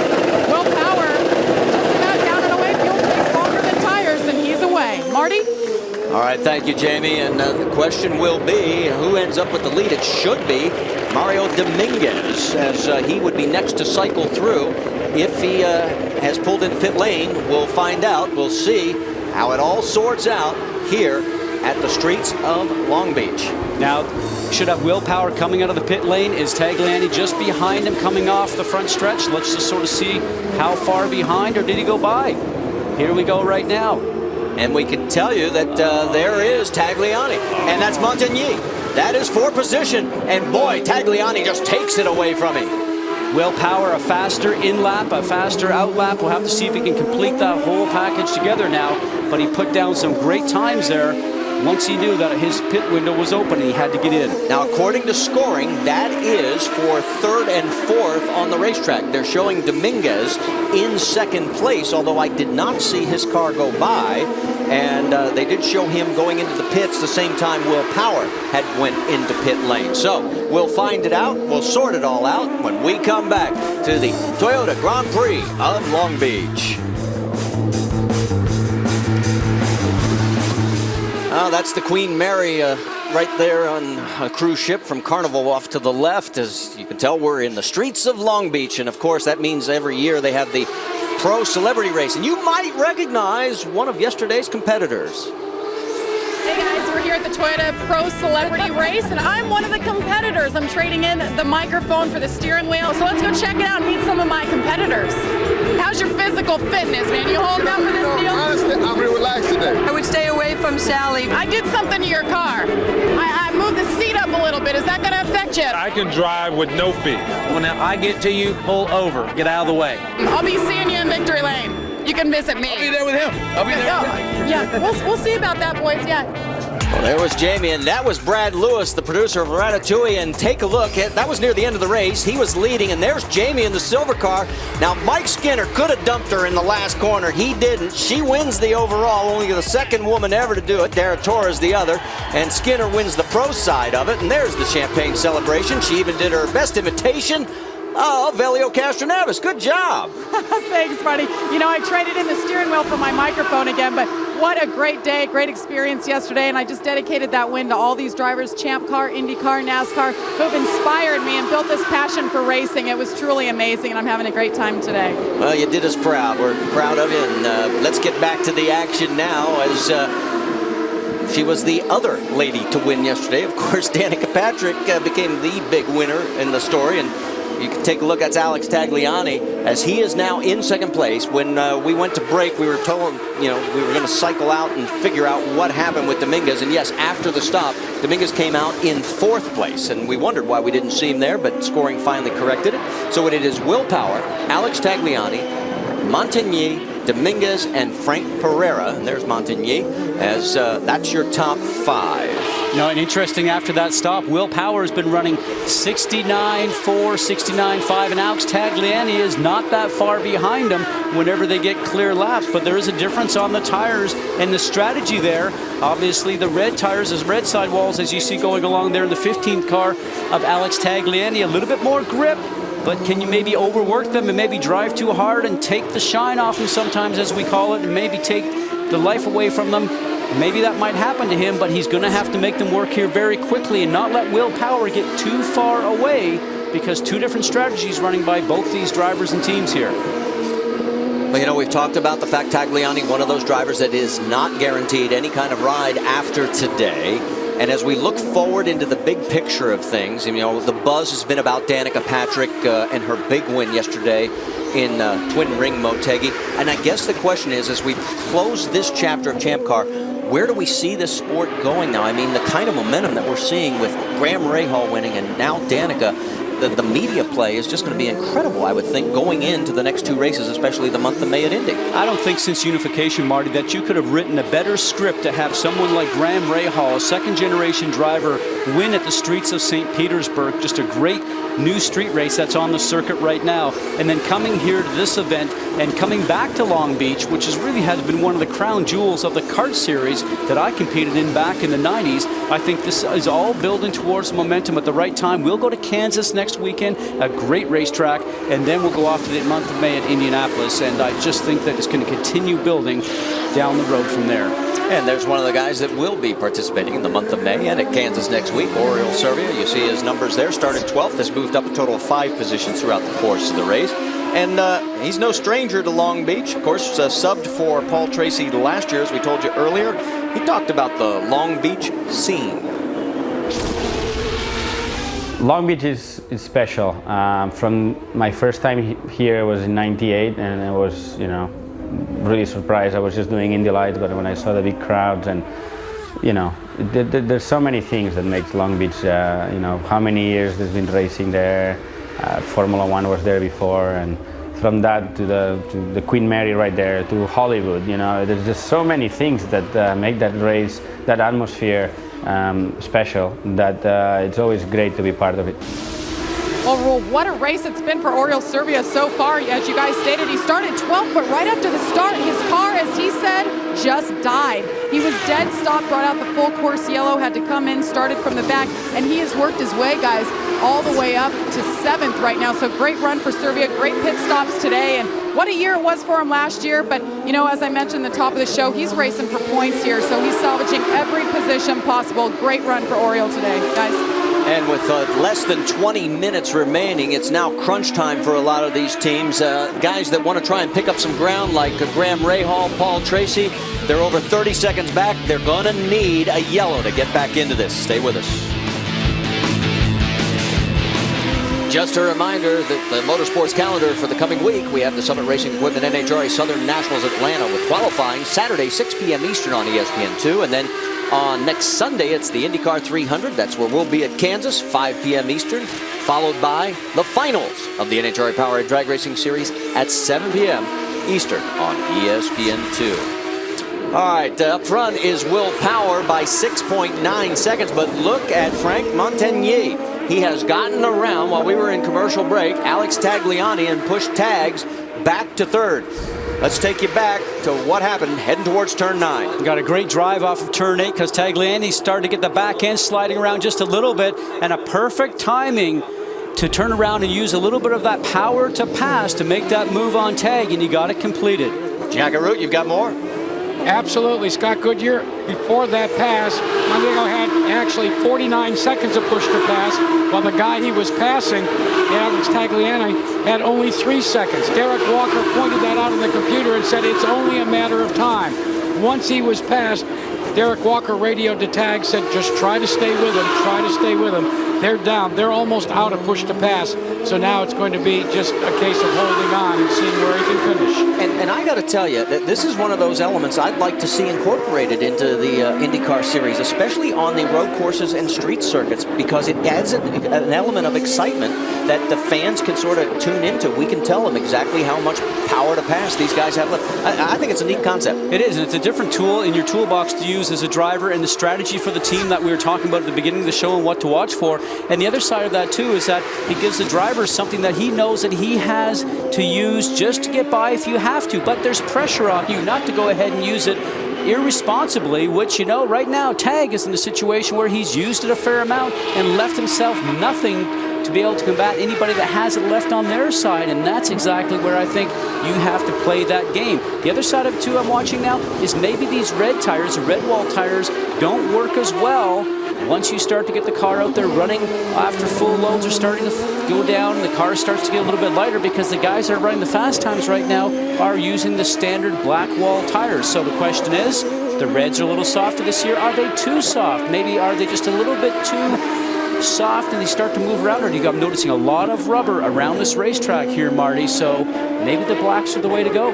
Will Power just about down and away. Fuel takes longer than tires, and he's away. Marty? All right, thank you, Jamie. And the question will be, who ends up with the lead? It should be Mario Dominguez, as he would be next to cycle through. If he has pulled in pit lane, we'll find out. We'll see how it all sorts out here at the streets of Long Beach. Now, should have Will Power coming out of the pit lane. Is Tagliani just behind him coming off the front stretch? Let's just sort of see how far behind, or did he go by? Here we go right now. And we can tell you that there is Tagliani, and that's Montigny. That is for position, and boy, Tagliani just takes it away from him. Will Power, a faster in-lap, a faster out-lap. We'll have to see if he can complete that whole package together now, but he put down some great times there once he knew that his pit window was open and he had to get in. Now, according to scoring, that is for 3rd and 4th on the racetrack. They're showing Dominguez in 2nd place, although I did not see his car go by. And they did show him going into the pits the same time Will Power had went into pit lane. So we'll find it out. We'll sort it all out when we come back to the Toyota Grand Prix of Long Beach. That's the Queen Mary right there on a cruise ship from Carnival off to the left. As you can tell, we're in the streets of Long Beach. And of course, that means every year they have the Pro Celebrity Race. And you might recognize one of yesterday's competitors. Hey guys, we're here at the Toyota Pro Celebrity Race, and I'm one of the competitors. I'm trading in the microphone for the steering wheel, so let's go check it out and meet some of my competitors. How's your physical fitness, man? You holding up for this deal? Honestly, I'm real relaxed today. I would stay away from Sally. I did something to your car. I moved the seat up a little bit. Is that going to affect you? I can drive with no feet. When I get to you, pull over. Get out of the way. I'll be seeing you in victory lane. You can visit me. I'll be there with him. I'll be there with him. Yeah, we'll see about that, boys. Yeah. Well, there was Jamie, and that was Brad Lewis, the producer of Ratatouille. And take a look at that was near the end of the race. He was leading, and there's Jamie in the silver car. Now, Mike Skinner could have dumped her in the last corner. He didn't. She wins the overall, only the 2nd woman ever to do it. Dara Torres the other, and Skinner wins the pro side of it. And there's the champagne celebration. She even did her best imitation of Helio Castroneves. Good job. Thanks, buddy. You know, I traded in the steering wheel for my microphone again, but what a great day, great experience yesterday, and I just dedicated that win to all these drivers, Champ Car, IndyCar, NASCAR, who have inspired me and built this passion for racing. It was truly amazing, and I'm having a great time today. Well, you did us proud. We're proud of you, and let's get back to the action now as she was the other lady to win yesterday. Of course, Danica Patrick became the big winner in the story, and you can take a look. That's Alex Tagliani, as he is now in 2nd place. When we went to break, we were told, we were going to cycle out and figure out what happened with Dominguez. And yes, after the stop, Dominguez came out in 4th place, and we wondered why we didn't see him there, but scoring finally corrected it. So it is Will Power, Alex Tagliani, Montigny, Dominguez, and Frank Pereira. And there's Montigny, as that's your top 5. And interesting, after that stop, Will Power has been running 69.4, 69.5, and Alex Tagliani is not that far behind him whenever they get clear laps. But there is a difference on the tires and the strategy there. Obviously, the red tires, as red sidewalls, as you see going along there in the 15th car of Alex Tagliani, a little bit more grip. But can you maybe overwork them and maybe drive too hard and take the shine off them sometimes, as we call it, and maybe take the life away from them? Maybe that might happen to him, but he's going to have to make them work here very quickly and not let Will Power get too far away, because 2 different strategies running by both these drivers and teams here. Well, we've talked about the fact Tagliani, one of those drivers that is not guaranteed any kind of ride after today. And as we look forward into the big picture of things, the buzz has been about Danica Patrick and her big win yesterday in Twin Ring Motegi. And I guess the question is, as we close this chapter of Champ Car, where do we see this sport going now? I mean, the kind of momentum that we're seeing with Graham Rahal winning and now Danica, the media play is just going to be incredible, I would think, going into the next two races, especially the month of May at Indy. I don't think since unification, Marty, that you could have written a better script to have someone like Graham Rahal, a second-generation driver, win at the streets of St. Petersburg. Just a great new street race that's on the circuit right now. And then coming here to this event and coming back to Long Beach, which has been one of the crown jewels of the kart series that I competed in back in the 90s. I think this is all building towards momentum at the right time. We'll go to Kansas next weekend, a great racetrack, and then we'll go off to the month of May at Indianapolis. And I just think that it's going to continue building down the road from there. And there's one of the guys that will be participating in the month of May and at Kansas next week, Oriol Servia. You see his numbers there, started 12th, has moved up a total of 5 positions throughout the course of the race. And he's no stranger to Long Beach. Of course, subbed for Paul Tracy last year, as we told you earlier. He talked about the Long Beach scene. Long Beach is special. From my first time here was in '98, and I was, really surprised. I was just doing Indy Lights, but when I saw the big crowds and, there's so many things that makes Long Beach, how many years there's been racing there. Formula One was there before, and from that to the Queen Mary right there to Hollywood, there's just so many things that make that race, that atmosphere special, that it's always great to be part of it. Well, Rule, what a race it's been for Oriol Servia so far. As you guys stated, he started 12th, but right after the start, his car, as he said, just died. He was dead stop, brought out the full course yellow, had to come in, started from the back, and he has worked his way, guys, all the way up to 7th right now. So great run for Servia, great pit stops today, and what a year it was for him last year. But, as I mentioned at the top of the show, he's racing for points here, so he's salvaging every position possible. Great run for Oriol today, guys. And with less than 20 minutes remaining, it's now crunch time for a lot of these teams. Guys that want to try and pick up some ground, like Graham Rahal, Paul Tracy, they're over 30 seconds back. They're going to need a yellow to get back into this. Stay with us. Just a reminder that the motorsports calendar for the coming week, we have the Summit Racing Equipment NHRA Southern Nationals Atlanta with qualifying Saturday, 6 p.m. Eastern on ESPN2. And then on next Sunday, it's the IndyCar 300. That's where we'll be at Kansas, 5 p.m. Eastern, followed by the finals of the NHRA Powerade Drag Racing Series at 7 p.m. Eastern on ESPN2. All right, up front is Will Power by 6.9 seconds, but look at Frank Montagnier. He has gotten around while we were in commercial break, Alex Tagliani, and pushed Tags back to third. Let's take you back to what happened heading towards turn 9. Got a great drive off of turn 8 because Tagliani started to get the back end sliding around just a little bit, and a perfect timing to turn around and use a little bit of that power to pass to make that move on Tag, and he got it completed. Jack Arute, you've got more? Absolutely. Scott Goodyear, before that pass, Mondego had actually 49 seconds of push to pass, while the guy he was passing, Alex Tagliani, had only 3 seconds. Derek Walker pointed that out on the computer and said it's only a matter of time. Once he was passed, Derek Walker radioed to Tag, said just try to stay with him, try to stay with him. They're down. They're almost out of push to pass. So now it's going to be just a case of holding on and seeing where he can finish. And I got to tell you, that this is one of those elements I'd like to see incorporated into the IndyCar series, especially on the road courses and street circuits, because it adds an element of excitement that the fans can sort of tune into. We can tell them exactly how much power to pass these guys have left. I think it's a neat concept. It is, and it's a different tool in your toolbox to use as a driver, and the strategy for the team that we were talking about at the beginning of the show and what to watch for. And the other side of that, too, is that it gives the driver something that he knows that he has to use just to get by if you have to. But there's pressure on you not to go ahead and use it irresponsibly, which, right now, Tag is in a situation where he's used it a fair amount and left himself nothing to be able to combat anybody that has it left on their side, and that's exactly where I think you have to play that game. The other side of it, too, I'm watching now, is maybe these red tires, the red wall tires, don't work as well once you start to get the car out there running after full loads are starting to go down and the car starts to get a little bit lighter, because the guys that are running the fast times right now are using the standard black wall tires. So the question is, the reds are a little softer this year. Are they too soft? Maybe are they just a little bit too soft and they start to move around? Or I'm noticing a lot of rubber around this racetrack here, Marty, so maybe the blacks are the way to go.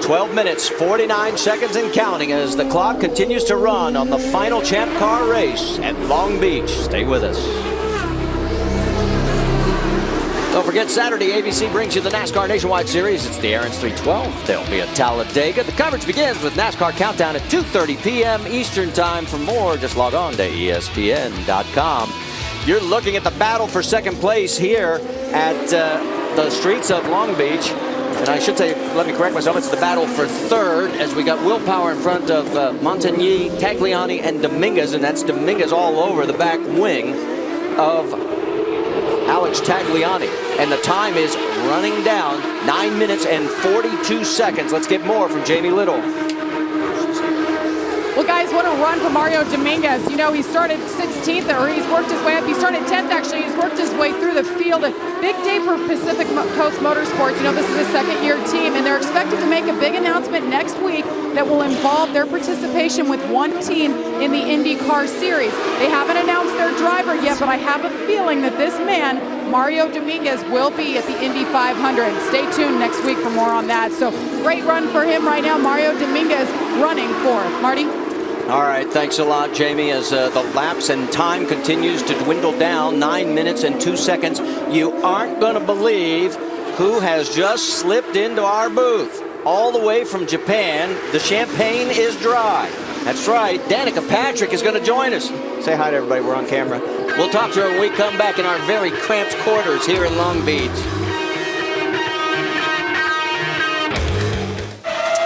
12 minutes, 49 seconds and counting as the clock continues to run on the final Champ Car race at Long Beach. Stay with us. Don't forget, Saturday, ABC brings you the NASCAR Nationwide Series. It's the Aaron's 312. They'll be at Talladega. The coverage begins with NASCAR Countdown at 2:30 p.m. Eastern Time. For more, just log on to ESPN.com. You're looking at the battle for second place here at the streets of Long Beach. And I should say, let me correct myself, it's the battle for third, as we got Willpower in front of Montigny, Tagliani, and Dominguez, and that's Dominguez all over the back wing of Alex Tagliani. And the time is running down, 9 minutes and 42 seconds. Let's get more from Jamie Little. Well, guys, what a run for Mario Dominguez. You know, he started 16th, or he's worked his way up. He started 10th, actually. He's worked his way through the field. A big day for Pacific Coast Motorsports. You know, this is a second-year team, and they're expected to make a big announcement next week that will involve their participation with one team in the IndyCar Series. They haven't announced their driver yet, but I have a feeling that this man, Mario Dominguez, will be at the Indy 500. Stay tuned next week for more on that. So, great run for him right now. Mario Dominguez running fourth. Marty? All right, thanks a lot, Jamie. As the laps and time continues to dwindle down, 9 minutes and 2 seconds, you aren't going to believe who has just slipped into our booth. All the way from Japan, the champagne is dry. That's right, Danica Patrick is going to join us. Say hi to everybody, we're on camera. We'll talk to her when we come back in our very cramped quarters here in Long Beach.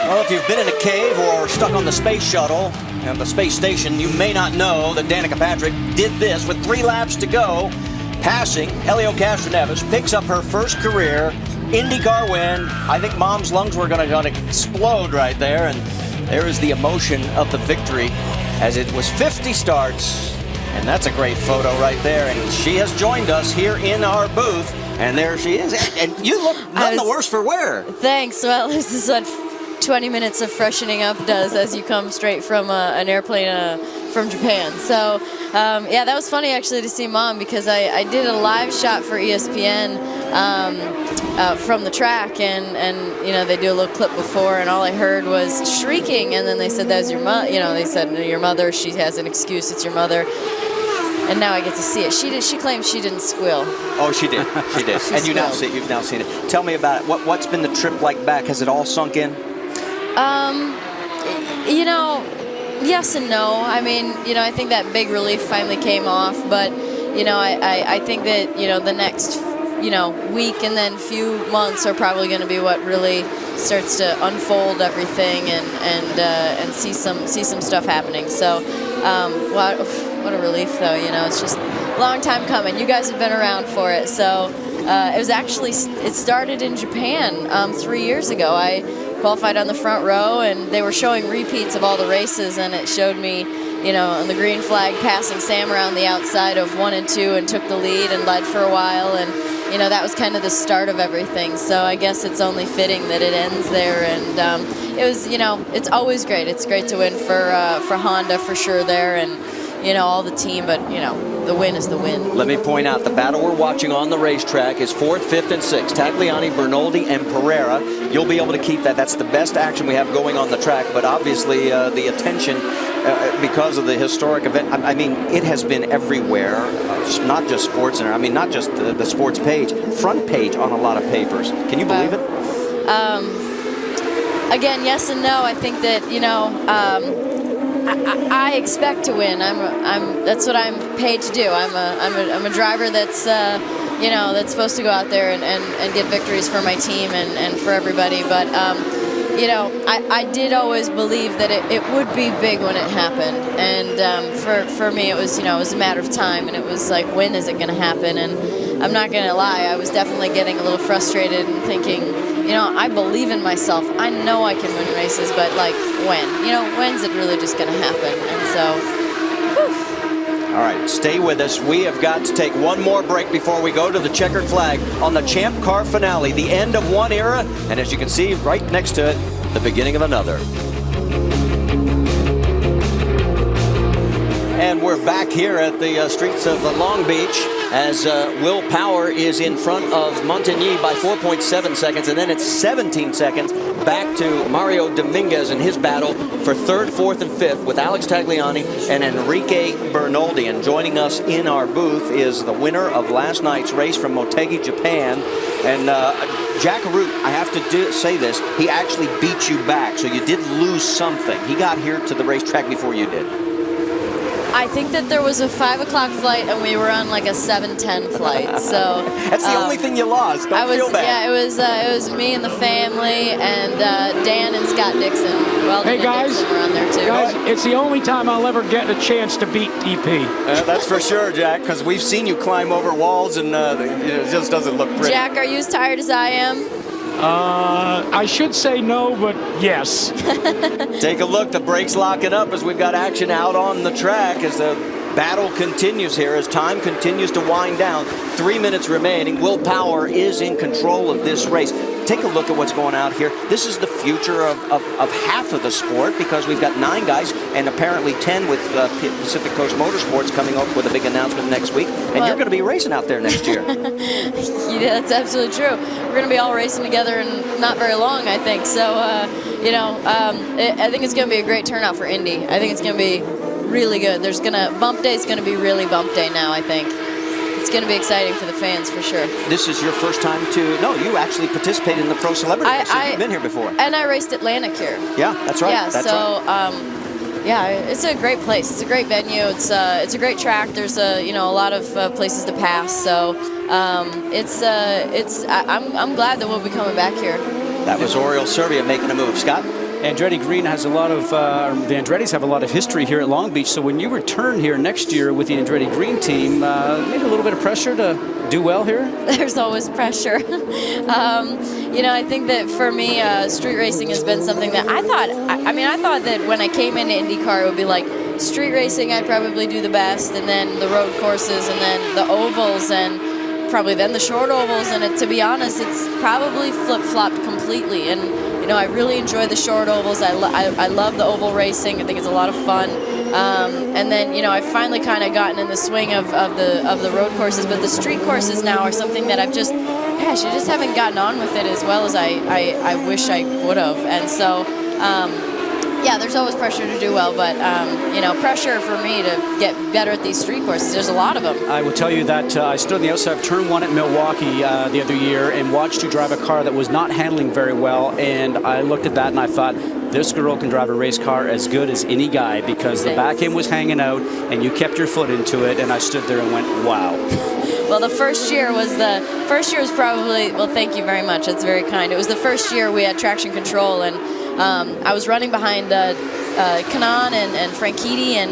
Well, if you've been in a cave or stuck on the space shuttle and the space station, you may not know that Danica Patrick did this with 3 laps to go, passing Helio Castroneves, picks up her first career IndyCar win. I think Mom's lungs were going to explode right there, and there is the emotion of the victory as it was 50 starts, and that's a great photo right there, and she has joined us here in our booth, and there she is, and you look none the worse for wear. Thanks. Well, this is what 20 minutes of freshening up does as you come straight from an airplane from Japan. So yeah, that was funny actually to see Mom, because I did a live shot for ESPN from the track, and you know, they do a little clip before, and all I heard was shrieking, and then they said, "That's your mother." You know, they said, "Your mother. She has an excuse. It's your mother." And now I get to see it. She claims she didn't squeal. Oh, she did. She did. And you've now seen it. Tell me about it. What's been the trip like back? Has it all sunk in? You know, yes and no. I mean, you know, I think that big relief finally came off, but, you know, I think that, you know, the next, you know, week and then few months are probably going to be what really starts to unfold everything and see some stuff happening. So, what a relief, though. You know, it's just a long time coming. You guys have been around for it. So it was actually, it started in Japan 3 years ago. I qualified on the front row, and they were showing repeats of all the races, and it showed me, you know, on the green flag, passing Sam around the outside of 1 and 2 and took the lead and led for a while, and, you know, that was kind of the start of everything. So I guess it's only fitting that it ends there, and it was, you know, it's always great. It's great to win for Honda for sure there, and, you know, all the team, but, you know, the win is the win. Let me point out, the battle we're watching on the racetrack is 4th, 5th, and 6th. Tagliani, Bernoldi, and Pereira. You'll be able to keep that. That's the best action we have going on the track, but obviously the attention, because of the historic event, I mean, it has been everywhere, not just SportsCenter. I mean, not just the sports page, front page on a lot of papers. Can you believe it? Again, yes and no. I think that, you know, I expect to win. That's what I'm paid to do. I'm a driver that's you know, that's supposed to go out there and get victories for my team and for everybody. But you know, I did always believe that it would be big when it happened. And for me, it was, you know, it was a matter of time, and it was like, when is it going to happen? And I'm not going to lie, I was definitely getting a little frustrated and thinking, you know, I believe in myself. I know I can win races, but like, when? You know, when's it really just going to happen? And so, whew. All right, stay with us. We have got to take one more break before we go to the checkered flag on the Champ Car finale, the end of one era, and as you can see right next to it, the beginning of another. And we're back here at the streets of Long Beach. as Will Power is in front of Montigny by 4.7 seconds, and then it's 17 seconds back to Mario Dominguez in his battle for 3rd, 4th, and 5th with Alex Tagliani and Enrique Bernoldi. And joining us in our booth is the winner of last night's race from Motegi, Japan. And Jack Arute, I have to say this, he actually beat you back, so you did lose something. He got here to the racetrack before you did. I think that there was a 5 o'clock flight and we were on like a 7:10 flight. So that's the only thing you lost. Don't feel bad. Yeah, it was me and the family and Dan and Scott Dixon. Well, hey guys, Dixon were on there too. Guys, it's the only time I'll ever get a chance to beat DP. That's for sure, Jack, because we've seen you climb over walls and it just doesn't look pretty. Jack, are you as tired as I am? I should say no, but yes. Take a look. The brakes locking up as we've got action out on the track as the battle continues here, as time continues to wind down. 3 minutes remaining. Will Power is in control of this race. Take a look at what's going out here. This is the future of half of the sport, because we've got 9 guys and apparently 10 with Pacific Coast Motorsports coming up with a big announcement next week. And you're going to be racing out there next year. Yeah, that's absolutely true. We're going to be all racing together in not very long, I think. So, I think it's going to be a great turnout for Indy. I think it's going to be really good. Bump day is going to be really bump day now, I think. It's going to be exciting for the fans, for sure. This is your first time you actually participated in the Pro Celebrity Race. You've been here before. And I raced Atlantic here. Yeah, that's right. Yeah, right. it's a great place. It's a great venue. It's a great track. There's a lot of places to pass. So I'm glad that we'll be coming back here. That was Oriol Servia making a move. Scott? Andretti Green has the Andretti's have a lot of history here at Long Beach. So when you return here next year with the Andretti Green team, maybe a little bit of pressure to do well here? There's always pressure. I think that for me, street racing has been something that I thought that when I came into IndyCar, it would be like street racing, I'd probably do the best, and then the road courses, and then the ovals, and probably then the short ovals. And to be honest, it's probably flip-flopped completely. And I really enjoy the short ovals. I love the oval racing. I think it's a lot of fun. And then, I've finally kind of gotten in the swing of the road courses. But the street courses now are something that I just haven't gotten on with it as well as I wish I would have. And so, there's always pressure to do well. But, pressure for me to get better at these street courses. There's a lot of them. I will tell you that I stood on the outside of Turn 1 at Milwaukee the other year and watched you drive a car that was not handling very well. And I looked at that and I thought, this girl can drive a race car as good as any guy, because the back end was hanging out and you kept your foot into it. And I stood there and went, wow. Well, the first year was probably, well, thank you very much. That's very kind. It was the first year we had traction control, and I was running behind Kanan and Franchitti, and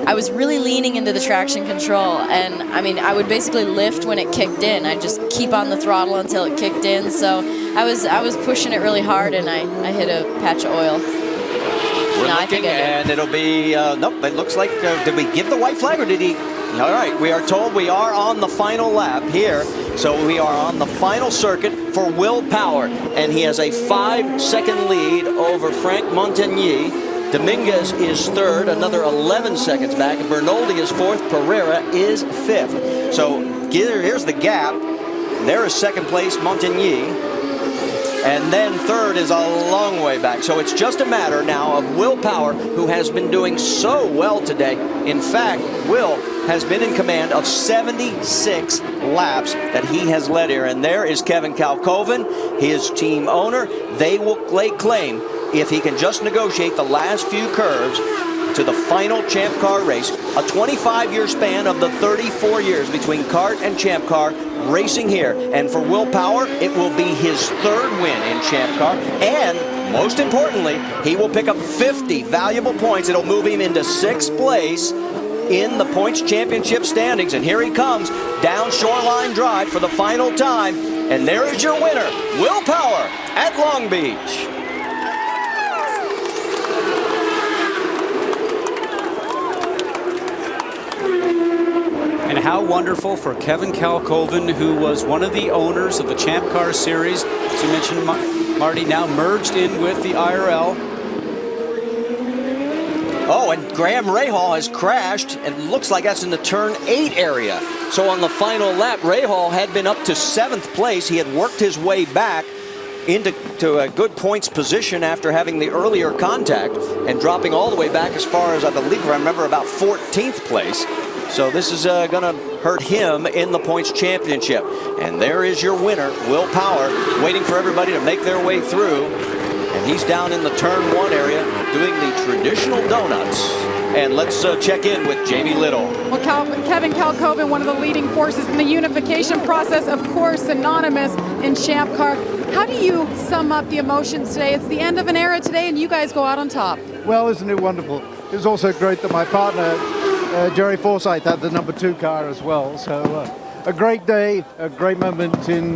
I was really leaning into the traction control. And I would basically lift when it kicked in. I'd just keep on the throttle until it kicked in. So I was pushing it really hard, and I hit a patch of oil. We're looking, and it'll be, nope, it looks like, did we give the white flag, or did he? All right, we are told we are on the final lap here. So we are on the final circuit for Will Power, and he has a 5-second lead over Frank Montigny. Dominguez is third, another 11 seconds back. Bernoldi is fourth, Pereira is fifth. So here's the gap. There is second place, Montigny. And then third is a long way back. So it's just a matter now of Will Power, who has been doing so well today. In fact, Will has been in command of 76 laps that he has led here. And there is Kevin Kalkoven, his team owner. They will lay claim, if he can just negotiate the last few curves, to the final Champ Car race. A 25-year span of the 34 years between kart and Champ Car racing here. And for Will Power, it will be his third win in Champ Car. And most importantly, he will pick up 50 valuable points. It'll move him into 6th place in the points championship standings. And here he comes down Shoreline Drive for the final time. And there is your winner, Will Power at Long Beach. And how wonderful for Kevin Kalkoven, who was one of the owners of the Champ Car Series. As you mentioned, Marty, now merged in with the IRL. Oh, and Graham Rahal has crashed, and it looks like that's in the turn 8 area. So on the final lap, Rahal had been up to 7th place. He had worked his way back into a good points position after having the earlier contact and dropping all the way back as far as, I believe, I remember, about 14th place. So this is going to hurt him in the points championship. And there is your winner, Will Power, waiting for everybody to make their way through. And he's down in the turn 1 area doing the traditional donuts. And let's check in with Jamie Little. Well, Kevin Kalkoven, one of the leading forces in the unification process, of course, synonymous in Champ Car. How do you sum up the emotions today? It's the end of an era today, and you guys go out on top. Well, isn't it wonderful? It was also great that my partner, Jerry Forsyth, had the number 2 car as well. So a great day, a great moment in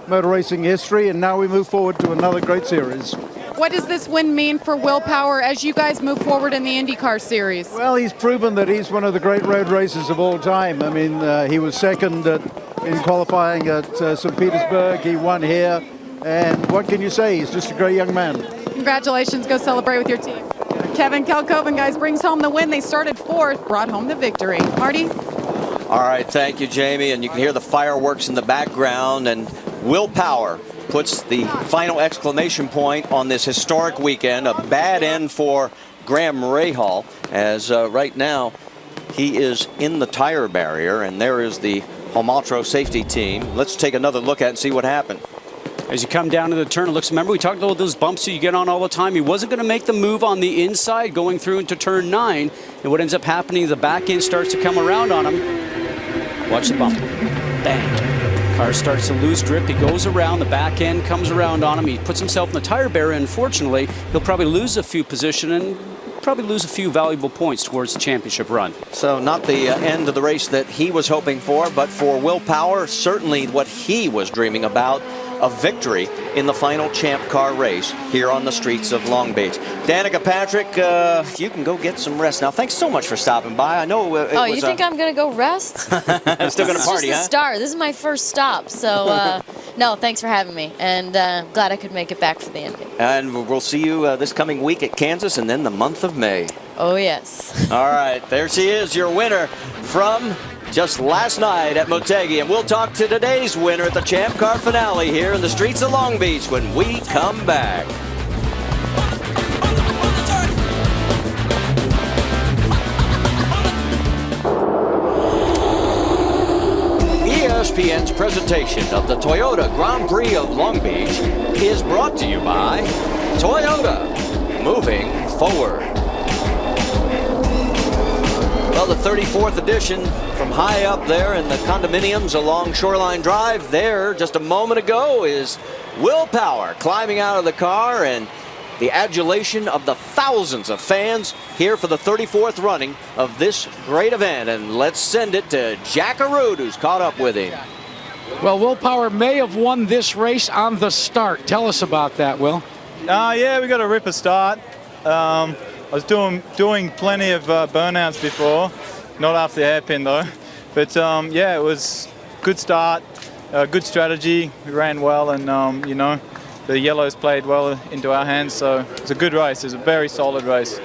motor racing history, and now we move forward to another great series. What does this win mean for Will Power as you guys move forward in the IndyCar series? Well, he's proven that he's one of the great road racers of all time. I mean, he was second in qualifying at St. Petersburg. He won here. And what can you say? He's just a great young man. Congratulations. Go celebrate with your team. Kevin Kalkoven, guys, brings home the win. They started 4th, brought home the victory. Marty? All right, thank you, Jamie. And you can hear the fireworks in the background. And Will Power puts the final exclamation point on this historic weekend. A bad end for Graham Rahal, as right now he is in the tire barrier, and there is the Homaltro safety team. Let's take another look at it and see what happened. As you come down to the turn, it looks, remember we talked about those bumps that you get on all the time. He wasn't going to make the move on the inside going through into turn 9. And what ends up happening is the back end starts to come around on him. Watch the bump. Bang. Car starts to lose grip. He goes around. The back end comes around on him. He puts himself in the tire barrier. Unfortunately, he'll probably lose a few position and probably lose a few valuable points towards the championship run. So not the end of the race that he was hoping for, but for Will Power, certainly what he was dreaming about, a victory in the final Champ Car race here on the streets of Long Beach. Danica Patrick, you can go get some rest now. Thanks so much for stopping by. I know you think I'm going to go rest? I'm still going to party, This is just the start. This is my first stop. So, no, thanks for having me. And glad I could make it back for the ending. And we'll see you this coming week at Kansas and then the month of May. Oh, yes. All right, there she is, your winner from just last night at Motegi. And we'll talk to today's winner at the Champ Car finale here in the streets of Long Beach when we come back. ESPN's presentation of the Toyota Grand Prix of Long Beach is brought to you by Toyota, moving forward. Well, the 34th edition from high up there in the condominiums along Shoreline Drive there just a moment ago is Will Power climbing out of the car, and the adulation of the thousands of fans here for the 34th running of this great event. And let's send it to Jack Arute, who's caught up with him. Well, Will Power may have won this race on the start. Tell us about that, Will. Yeah, we got a ripper start. I was doing plenty of burnouts before, not after the hairpin though. But yeah, it was good start, good strategy. We ran well, and you know, the yellows played well into our hands. So it was a good race. It was a very solid race.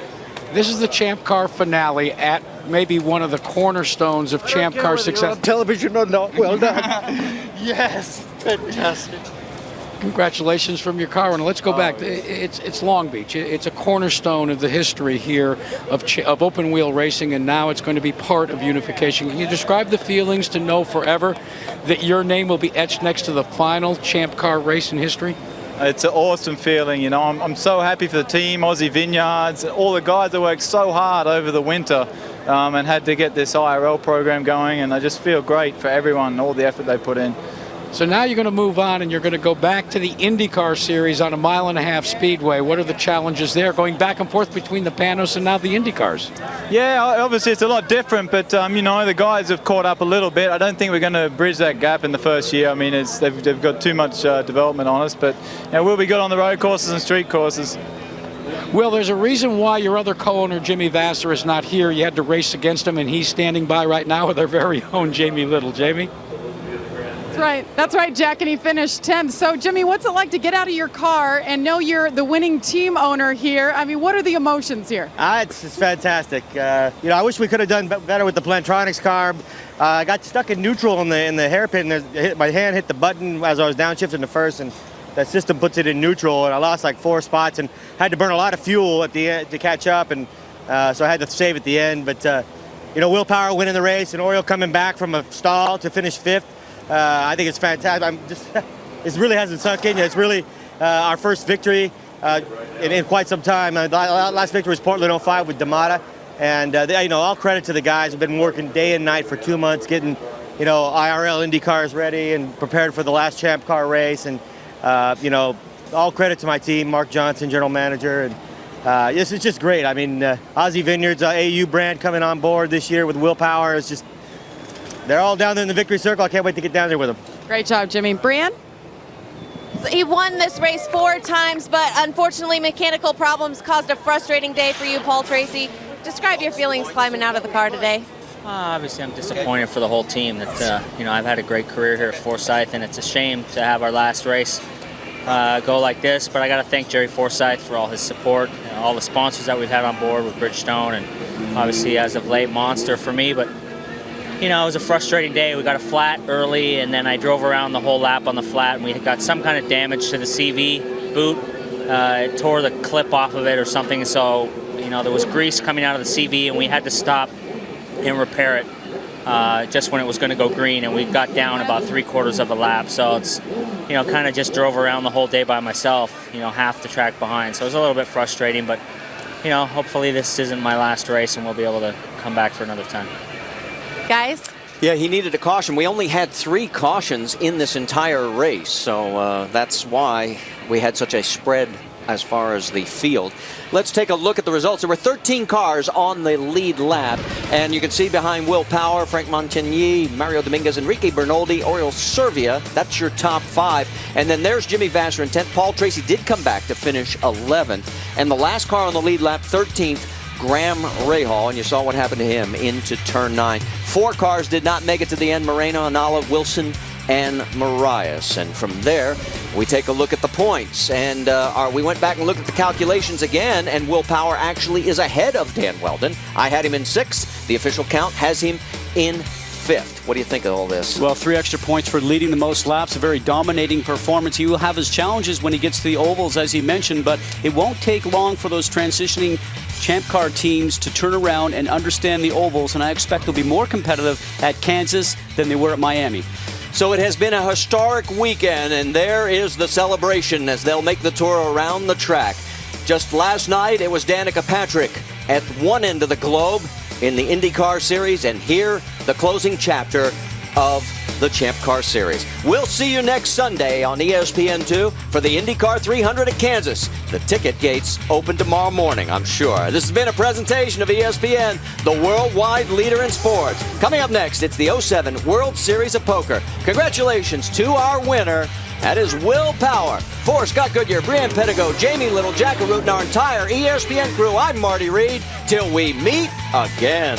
This is the Champ Car finale at maybe one of the cornerstones of Champ Car success. On television or not, well done. Yes, fantastic. Congratulations from your car. And let's go back. It's Long Beach. It's a cornerstone of the history here of open wheel racing, and now it's going to be part of unification. Can you describe the feelings to know forever that your name will be etched next to the final Champ Car race in history? It's an awesome feeling, you know. I'm so happy for the team, Aussie Vineyards, all the guys that worked so hard over the winter and had to get this IRL program going, and I just feel great for everyone, all the effort they put in. So now you're going to move on and you're going to go back to the IndyCar series on a 1.5 mile speedway. What are the challenges there, going back and forth between the Panos and now the IndyCars? Yeah, obviously it's a lot different, but you know, the guys have caught up a little bit. I don't think we're going to bridge that gap in the first year. I mean, they've got too much development on us, but you know, we'll be good on the road courses and street courses. Well, there's a reason why your other co-owner, Jimmy Vasser, is not here. You had to race against him, and he's standing by right now with our very own Jamie Little. Jamie? right. That's right, Jack, and he finished 10th. So, Jimmy, what's it like to get out of your car and know you're the winning team owner here? I mean, what are the emotions here? It's fantastic. I wish we could have done better with the Plantronics car. I got stuck in neutral in the hairpin. My hand hit the button as I was downshifting the first, and that system puts it in neutral, and I lost like 4 spots and had to burn a lot of fuel at the end to catch up, and so I had to save at the end. But Will Power winning the race and Oriole coming back from a stall to finish 5th. I think it's fantastic. It really hasn't sunk in yet. It's really our first victory in quite some time. The last victory was Portland 05 with D'Amata, and all credit to the guys who've been working day and night for 2 months, getting IRL Indy cars ready and prepared for the last Champ Car race. And all credit to my team, Mark Johnson, general manager, and this is just great. I mean, Aussie Vineyards AU brand coming on board this year with Will Power is just. They're all down there in the victory circle. I can't wait to get down there with them. Great job, Jimmy. Brian? He won this race 4 times, but unfortunately mechanical problems caused a frustrating day for you, Paul Tracy. Describe your feelings climbing out of the car today. Obviously, I'm disappointed for the whole team. That I've had a great career here at Forsyth, and it's a shame to have our last race go like this. But I got to thank Jerry Forsyth for all his support, all the sponsors that we've had on board with Bridgestone, and obviously as of late Monster for me. But it was a frustrating day. We got a flat early, and then I drove around the whole lap on the flat, and we got some kind of damage to the CV boot. It tore the clip off of it or something. So there was grease coming out of the CV, and we had to stop and repair it just when it was going to go green, and we got down about 3/4 of a lap. So it's kind of just drove around the whole day by myself, half the track behind. So it was a little bit frustrating, but hopefully this isn't my last race and we'll be able to come back for another time. Guys? Yeah, he needed a caution. We only had 3 cautions in this entire race, so that's why we had such a spread as far as the field. Let's take a look at the results. There were 13 cars on the lead lap, and you can see behind Will Power, Frank Montagny, Mario Dominguez, Enrique Bernoldi, Oriol Servia. That's your top 5. And then there's Jimmy Vasser in 10th. Paul Tracy did come back to finish 11th. And the last car on the lead lap, 13th, Graham Rahal, and you saw what happened to him into turn 9. 4 cars did not make it to the end: Moreno, Anala, Wilson, and Marias. And from there, we take a look at the points. And we went back and looked at the calculations again, and Will Power actually is ahead of Dan Wheldon. I had him in 6th. The official count has him in 5th. What do you think of all this? Well, 3 extra points for leading the most laps, a very dominating performance. He will have his challenges when he gets to the ovals, as he mentioned, but it won't take long for those transitioning Champ Car teams to turn around and understand the ovals, and I expect they'll be more competitive at Kansas than they were at Miami. So it has been a historic weekend, and there is the celebration as they'll make the tour around the track. Just last night, it was Danica Patrick at one end of the globe in the IndyCar Series, and here, the closing chapter of the Champ Car Series. We'll see you next Sunday on ESPN2 for the IndyCar 300 at Kansas. The ticket gates open tomorrow morning, I'm sure. This has been a presentation of ESPN, the worldwide leader in sports. Coming up next, it's the 07 World Series of Poker. Congratulations to our winner. That is Will Power. For Scott Goodyear, Brian Pettigo, Jamie Little, Jack Arute, and our entire ESPN crew, I'm Marty Reed. Till we meet again.